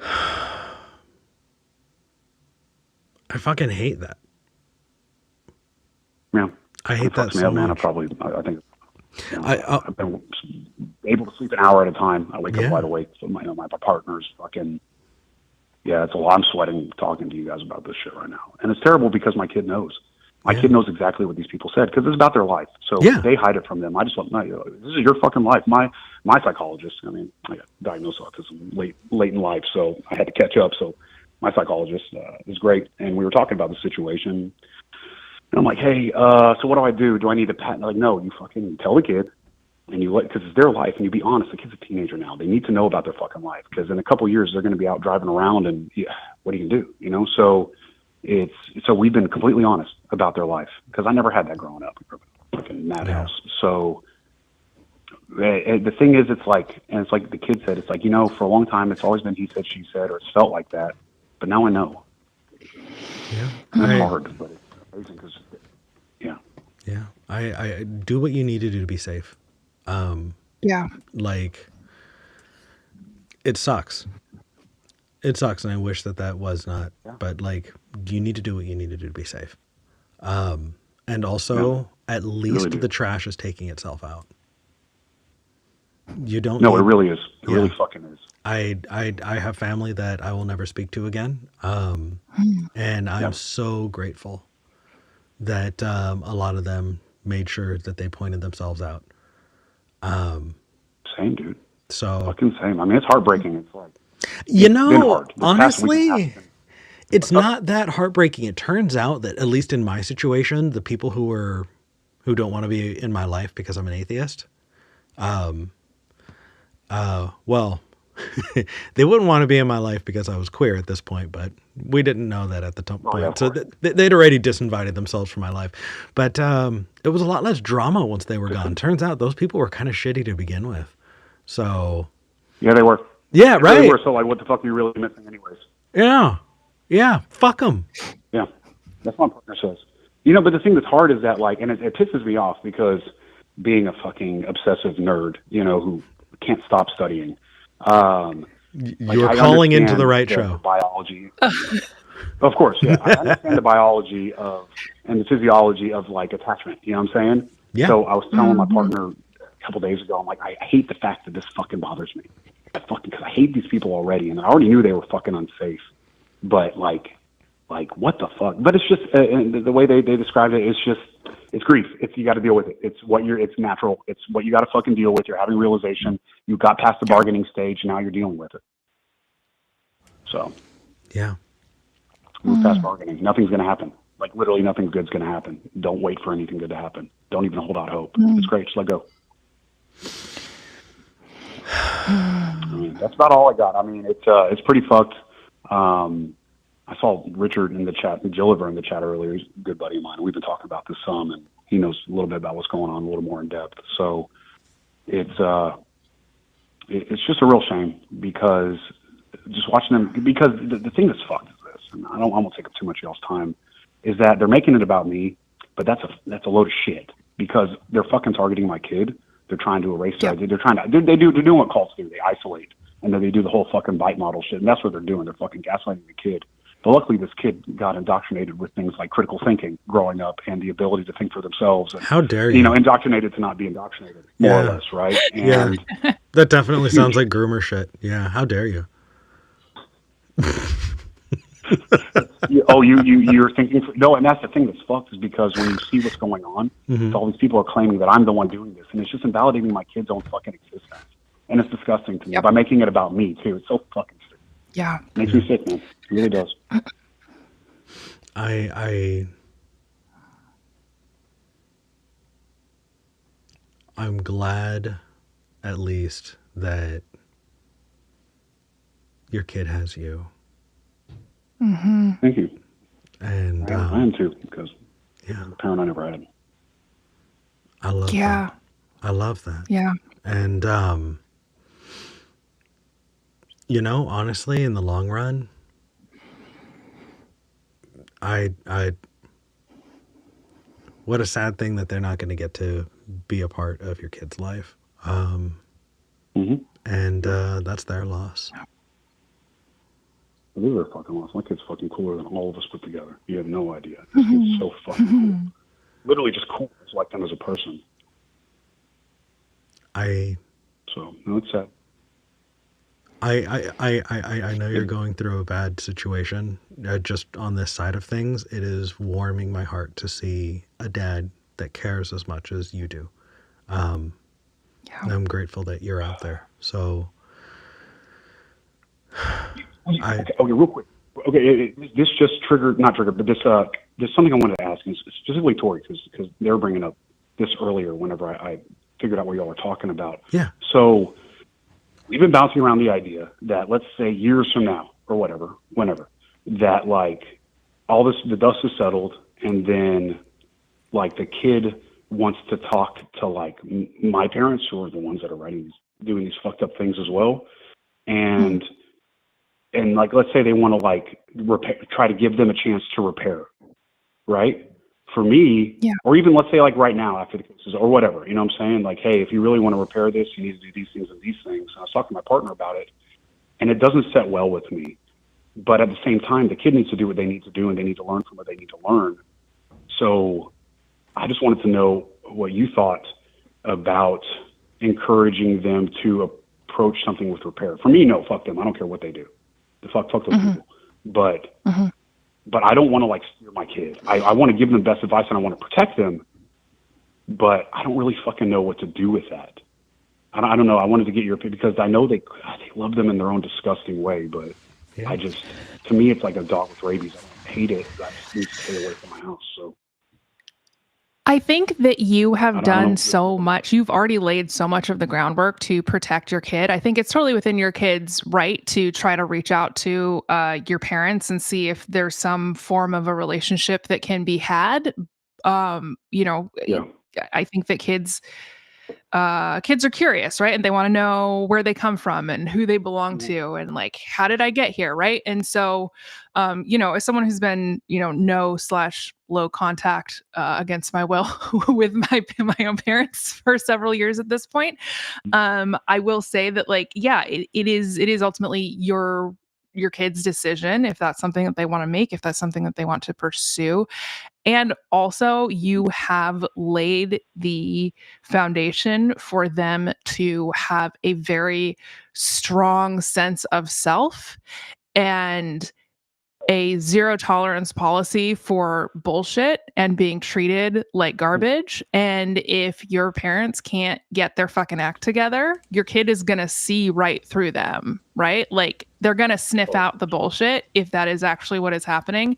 I fucking hate that. Yeah. I hate that so much. Man, I think I've been able to sleep an hour at a time. I wake up wide awake. So my partner's fucking, it's a lot. I'm sweating talking to you guys about this shit right now. And it's terrible because my kid knows. My kid knows exactly what these people said because it's about their life. So they hide it from them. I just want to know, this is your fucking life. My psychologist, I got diagnosed with autism late in life, so I had to catch up. So my psychologist is great, and we were talking about the situation. And I'm like, hey, so what do I do? Do I need to patent? Like, no, you fucking tell the kid, and because it's their life, and you be honest. The kid's a teenager now. They need to know about their fucking life because in a couple of years they're going to be out driving around, and what are you going to do? So so we've been completely honest about their life because I never had that growing up. We grew up in a fucking madhouse. So the thing is, it's like the kid said, it's like, for a long time it's always been he said, she said, or it's felt like that. But now I know. Yeah. And it's hard, but it's amazing because, Yeah. I do what you need to do to be safe. Like, it sucks. It sucks, and I wish that was not. But, like, you need to do what you need to do to be safe. And also, at least the trash is taking itself out. You don't. No, it really is. It really fucking is. I have family that I will never speak to again, and I'm so grateful that a lot of them made sure that they pointed themselves out. Same, dude. So fucking same. I mean, it's heartbreaking. It's like, honestly, it's not that heartbreaking. It turns out that, at least in my situation, the people who don't want to be in my life because I'm an atheist, well, they wouldn't want to be in my life because I was queer at this point, but we didn't know that at the point. So they'd already disinvited themselves from my life. But it was a lot less drama once they were gone. Turns out those people were kind of shitty to begin with. So yeah, they were. Yeah, right. They were. So like, what the fuck are you really missing, anyways? Yeah. Fuck them. Yeah, that's what my partner says. But the thing that's hard is that, like, and it pisses me off because being a fucking obsessive nerd, who can't stop studying. You're calling into the right show. Biology. Of course, yeah. I understand the biology and the physiology of, like, attachment. You know what I'm saying? Yeah. So I was telling my partner a couple days ago, I'm like, I hate the fact that this fucking bothers me. Because I hate these people already, and I already knew they were fucking unsafe. But like what the fuck? But it's just the way they described it. It's just It's grief. You got to deal with it. It's natural. It's what you got to fucking deal with. You're having realization. You got past the bargaining stage. Now you're dealing with it. So. Yeah. Move past bargaining. Nothing's going to happen. Like literally nothing good's going to happen. Don't wait for anything good to happen. Don't even hold out hope. It's great. Just let go. I mean, that's about all I got. I mean, it's pretty fucked. I saw Richard in the chat, Gilliver in the chat earlier. He's a good buddy of mine. We've been talking about this some, and he knows a little bit about what's going on a little more in depth. So it's just a real shame because just watching them, because the thing that's fucked is this, and I won't take up too much of y'all's time, is that they're making it about me, but that's a load of shit because they're fucking targeting my kid. They're trying to erase their idea. They're doing what cults do. They isolate, and then they do the whole fucking bite model shit, and that's what they're doing. They're fucking gaslighting the kid. But luckily, this kid got indoctrinated with things like critical thinking growing up and the ability to think for themselves. And, how dare you? You know, indoctrinated to not be indoctrinated, more or less, right? And that definitely sounds like groomer shit. Yeah, how dare you? You're thinking no, and that's the thing that's fucked is because when you see what's going on, all these people are claiming that I'm the one doing this, and it's just invalidating my kid's own fucking existence, and it's disgusting to me by making it about me too. It's so fucking sick. Yeah, makes me sick, man. It really does. I'm glad, at least, that your kid has you. Thank you. And I am too, because the parent I never had. I love that. I love that. Yeah. And you know, honestly, in the long run, I what a sad thing that they're not going to get to be a part of your kid's life. And that's their loss. It is their fucking loss. My kid's fucking cooler than all of us put together. You have no idea. This kid's so fucking cool. Literally just cool. It's like them as a person. So, no, it's sad. I know you're going through a bad situation. Just on this side of things, it is warming my heart to see a dad that cares as much as you do. And I'm grateful that you're out there. So, okay, real quick. Okay, this just not triggered, but there's something I wanted to ask, and specifically Tori, because they were bringing up this earlier whenever I figured out what y'all were talking about. Yeah. So we've been bouncing around the idea that, let's say years from now or whatever, whenever, that like all this, the dust is settled, and then like the kid wants to talk to like my parents, who are the ones that are doing these fucked up things as well, and like let's say they want to like try to give them a chance to repair, right? For me, or even let's say like right now after the cases or whatever, you know what I'm saying? Like, hey, if you really want to repair this, you need to do these things and these things. And I was talking to my partner about it, and it doesn't set well with me. But at the same time, the kid needs to do what they need to do, and they need to learn from what they need to learn. So I just wanted to know what you thought about encouraging them to approach something with repair. For me, no, fuck them. I don't care what they do. Fuck those people. But I don't want to like steer my kid. I want to give them the best advice and I want to protect them, but I don't really fucking know what to do with that. I don't know. I wanted to get your opinion because I know they love them in their own disgusting way, but to me, it's like a dog with rabies. I hate it. I just need to stay away from my house. So I think that you have done so much. You've already laid so much of the groundwork to protect your kid. I think it's totally within your kid's right to try to reach out to your parents and see if there's some form of a relationship that can be had. You know, I think that kids are curious, right? And they want to know where they come from and who they belong to and like, how did I get here? Right. And so, you know, as someone who's been, you know, no/low contact against my will with my own parents for several years at this point, I will say that like, it is ultimately your kid's decision if that's something that they want to make, if that's something that they want to pursue. And also, you have laid the foundation for them to have a very strong sense of self. And a zero tolerance policy for bullshit and being treated like garbage. And if your parents can't get their fucking act together, your kid is going to see right through them, right? Like they're going to sniff out the bullshit if that is actually what is happening.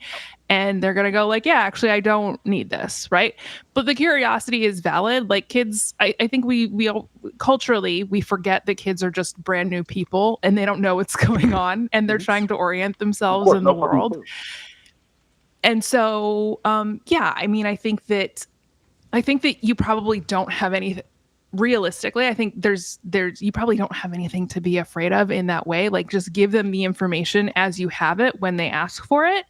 And they're going to go like, yeah, actually, I don't need this, right? But the curiosity is valid. Like kids, I think we all, culturally, we forget that kids are just brand new people and they don't know what's going on and they're trying to orient themselves in the world. And so, yeah, I mean, I think that you probably don't have anything. Realistically, I think there's you probably don't have anything to be afraid of in that way. Like just give them the information as you have it when they ask for it,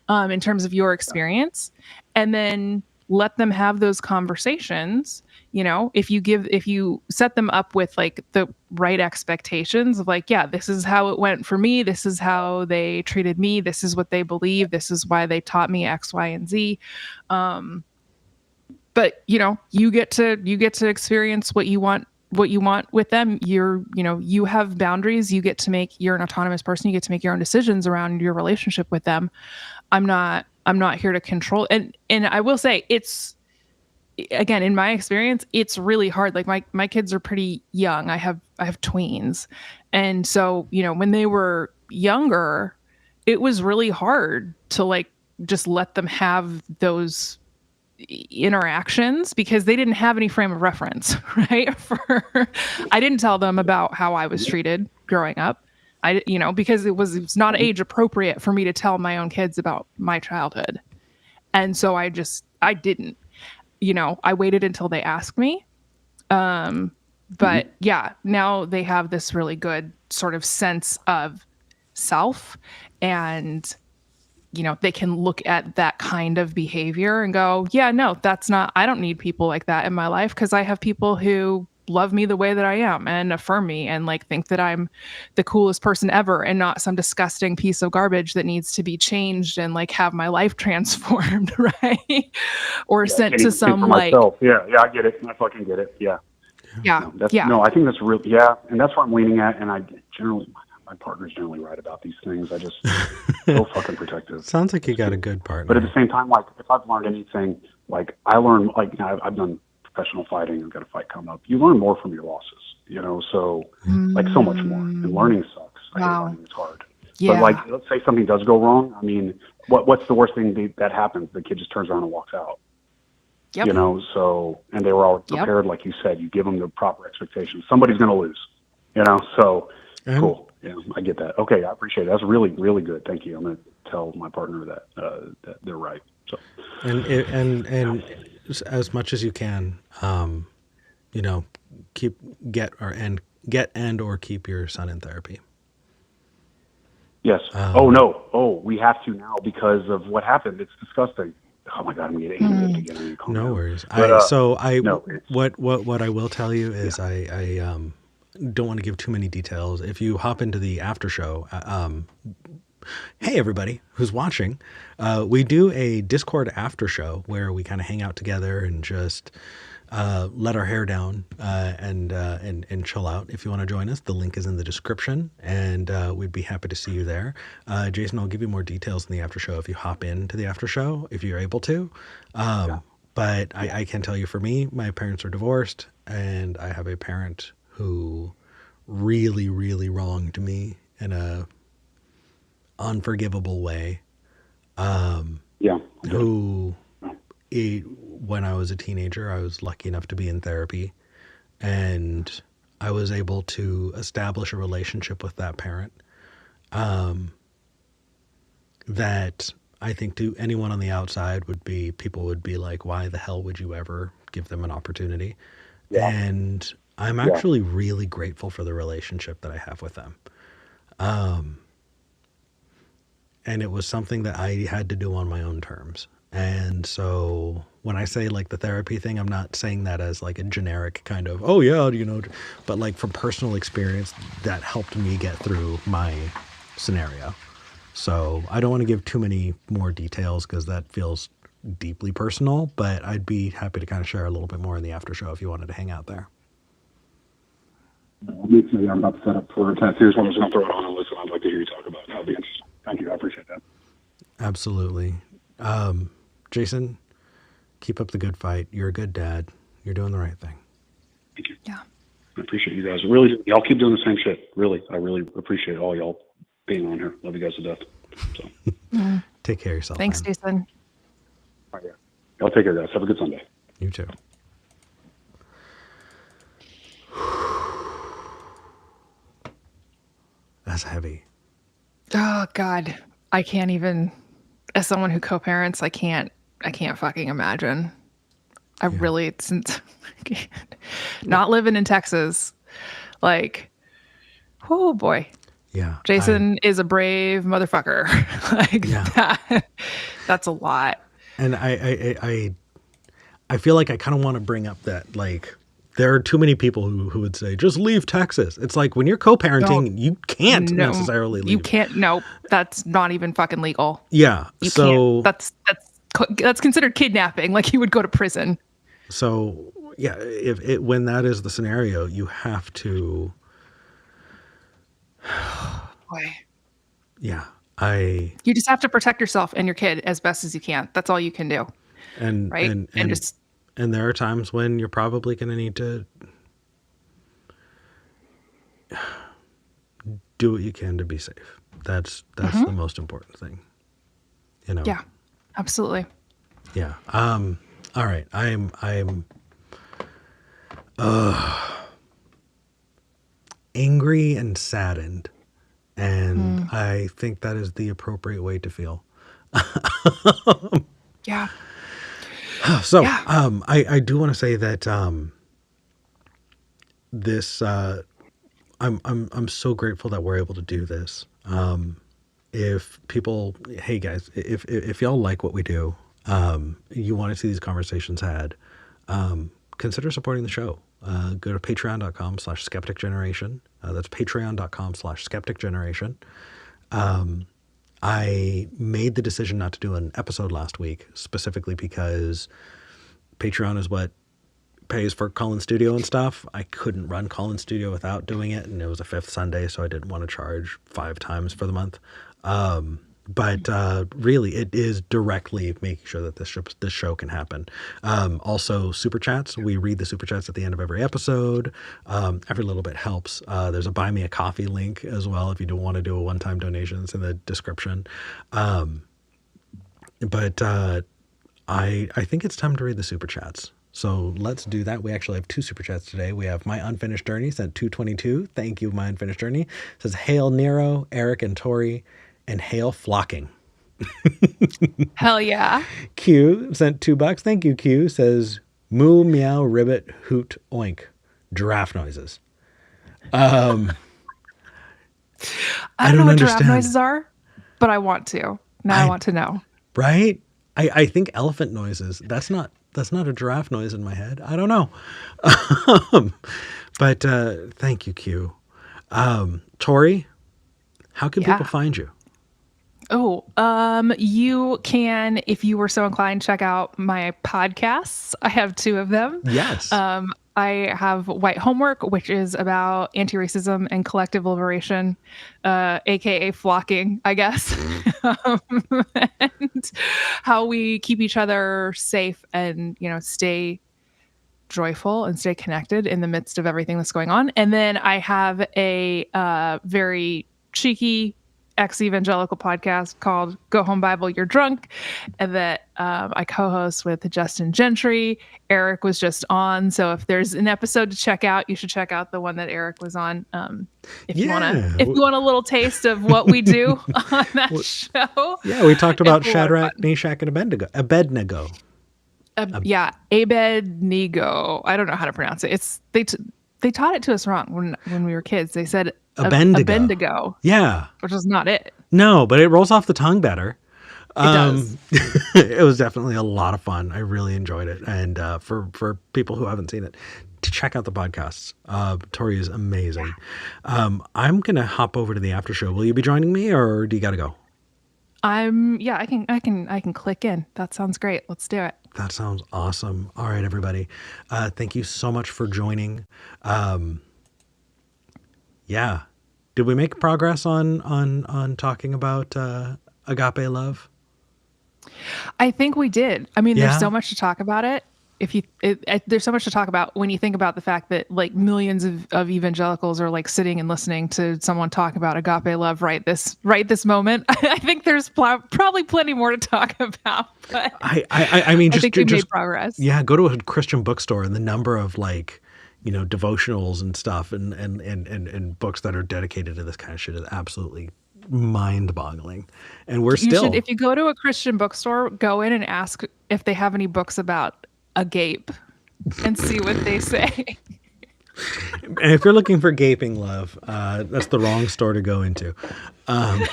in terms of your experience, and then let them have those conversations. You know, if you set them up with like the right expectations of like, yeah, this is how it went for me. This is how they treated me. This is what they believe. This is why they taught me X, Y, and Z. But you know, you get to experience what you want with them. You have boundaries. You're an autonomous person. You get to make your own decisions around your relationship with them. I'm not here to control. And I will say it's, again, in my experience, it's really hard. Like my kids are pretty young. I have tweens. And so, you know, when they were younger, it was really hard to like just let them have those interactions because they didn't have any frame of reference, right? I didn't tell them about how I was treated growing up. Because it was not age appropriate for me to tell my own kids about my childhood. And so I didn't, I waited until they asked me. But yeah, now they have this really good sort of sense of self, and they can look at that kind of behavior and go, yeah, no, I don't need people like that in my life because I have people who love me the way that I am and affirm me and like think that I'm the coolest person ever and not some disgusting piece of garbage that needs to be changed and like have my life transformed, right? Or sent to some like, yeah, I get it. I fucking get it. Yeah. No, I think that's real. Yeah. And that's what I'm leaning at. And I generally, my partner's generally right about these things. I just so fucking protective. Sounds like you got a good partner. But at the same time, like if I've learned anything, like I learn, like I've done professional fighting. I've got a fight coming up. You learn more from your losses, so like so much more. And learning sucks. I hate learning. It's hard. Yeah. But like, let's say something does go wrong. I mean, what's the worst thing that happens? The kid just turns around and walks out. Yep. So, and they were all prepared, like you said. You give them the proper expectations. Somebody's going to lose. So cool. Yeah, I get that. Okay, I appreciate it. That's really, really good. Thank you. I'm going to tell my partner that they're right. So, and as much as you can, get or keep your son in therapy. Yes. We have to now because of what happened. It's disgusting. Oh my God, I'm getting animated again. No worries. What I will tell you is I don't want to give too many details. If you hop into the after show, hey everybody who's watching, we do a Discord after show where we kind of hang out together and just let our hair down and chill out. If you want to join us, the link is in the description, and we'd be happy to see you there. Jason, I'll give you more details in the after show if you hop into the after show if you're able to. But I can tell you, for me, my parents are divorced, and I have a parent who really, really wronged me in a unforgivable way. When I was a teenager, I was lucky enough to be in therapy, and I was able to establish a relationship with that parent that I think to anyone on the outside people would be like, why the hell would you ever give them an opportunity? Yeah. And I'm actually really grateful for the relationship that I have with them. And it was something that I had to do on my own terms. And so when I say like the therapy thing, I'm not saying that as like a generic kind of, but like from personal experience that helped me get through my scenario. So I don't want to give too many more details because that feels deeply personal, but I'd be happy to kind of share a little bit more in the after show if you wanted to hang out there. I'm about to set up for a tattoo, so I'm just going to throw it on and listen. I'd like to hear you talk about it. That'll be interesting. Thank you. I appreciate that. Absolutely. Jason, keep up the good fight. You're a good dad. You're doing the right thing. Thank you. Yeah. I appreciate you guys. Really, y'all keep doing the same shit. Really, I really appreciate all y'all being on here. Love you guys to death. So, Take care of yourself. Thanks, man. Jason. all right, yeah. Y'all take care, guys. Have a good Sunday. You too. That's heavy. Oh God, I can't even. As someone who co-parents, I can't fucking imagine. I really, since not living in Texas, like, oh boy, Yeah. Jason is a brave motherfucker. Like that's a lot. And I feel like I kind of want to bring up that, like, there are too many people who would say, just leave Texas. It's like, when you're co-parenting, you can't necessarily leave. You can't. No, that's not even fucking legal. Yeah. You so can't. That's considered kidnapping. Like, you would go to prison. So yeah, when that is the scenario, you have to. Boy. Yeah, You just have to protect yourself and your kid as best as you can. That's all you can do. And right. And there are times when you're probably going to need to do what you can to be safe. That's the most important thing. You know. Yeah, absolutely. Yeah. All right. I'm angry and saddened, and I think that is the appropriate way to feel. Yeah. So, I do want to say that this I'm so grateful that we're able to do this. If people, hey guys, if y'all like what we do, you want to see these conversations had, consider supporting the show. Go to patreon.com/skepticgeneration. That's patreon.com/skepticgeneration. I made the decision not to do an episode last week, specifically because Patreon is what pays for Call-In Studio and stuff. I couldn't run Call-In Studio without doing it, and it was a fifth Sunday, so I didn't want to charge 5 times for the month. But really, it is directly making sure that this show can happen. Also, super chats. We read the super chats at the end of every episode. Every little bit helps. There's a Buy Me a Coffee link as well if you don't want to do a one-time donation. It's in the description. But I think it's time to read the super chats. So let's do that. We actually have 2 super chats today. We have My Unfinished Journey sent 222. Thank you, My Unfinished Journey. It says, Hail Nero, Eric and Tori, and hail flocking. Hell yeah. Q sent $2. Thank you, Q. Says, moo, meow, ribbit, hoot, oink. Giraffe noises. I don't know what understand. giraffe noises are, but I want to. Now I want to know. Right? I think elephant noises. That's not a giraffe noise in my head. I don't know. But thank you, Q. Tori, how can people find you? Oh, you can, if you were so inclined, check out my podcasts. I have 2 of them. Yes. I have White Homework, which is about anti-racism and collective liberation, aka flocking, I guess, and how we keep each other safe and, stay joyful and stay connected in the midst of everything that's going on. And then I have a very cheeky ex-evangelical podcast called Go Home Bible, You're Drunk, and that I co-host with Justin Gentry. Eric was just on, so if there's an episode to check out, you should check out the one that Eric was on. If you want a little taste of what we do on that show. Yeah, we talked about Shadrach, Meshach, and Abednego. Abednego. I don't know how to pronounce it. They taught it to us wrong when we were kids. They said Abednego. Yeah. Which is not it. No, but it rolls off the tongue better. It does. It was definitely a lot of fun. I really enjoyed it. And for people who haven't seen it, to check out the podcasts. Tori is amazing. I'm going to hop over to the after show. Will you be joining me, or do you got to go? I can click in. That sounds great. Let's do it. That sounds awesome. All right, everybody. Thank you so much for joining. Yeah. Did we make progress on talking about agape love? I think we did. I mean, Yeah. there's so much to talk about it. There's so much to talk about when you think about the fact that like millions of evangelicals are like sitting and listening to someone talk about agape love right this moment. I think there's probably plenty more to talk about. But I mean, I think we made progress. Yeah, go to a Christian bookstore and the number of like, you know, devotionals and stuff and books that are dedicated to this kind of shit is absolutely mind-boggling. And we're still, if you go to a Christian bookstore, go in and ask if they have any books about Agape and see what they say. and if you're looking for gaping love, that's the wrong store to go into. I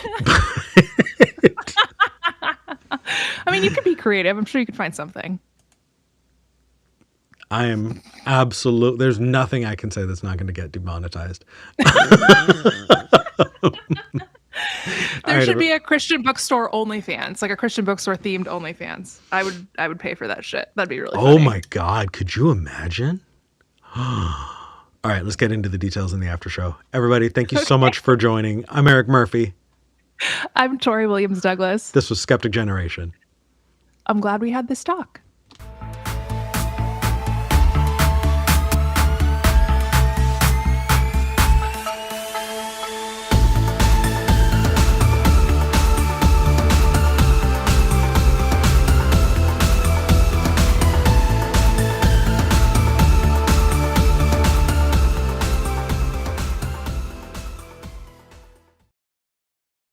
mean, you could be creative. I'm sure you could find something. I am absolute. There's nothing I can say that's not going to get demonetized. There should be a Christian bookstore OnlyFans, like a Christian bookstore themed OnlyFans. I would pay for that shit. That'd be really funny. Oh my God. Could you imagine? All right, let's get into the details in the after show. Everybody, thank you so much for joining. I'm Eric Murphy. I'm Tori Williams Douglas. This was Skeptic Generation. I'm glad we had this talk.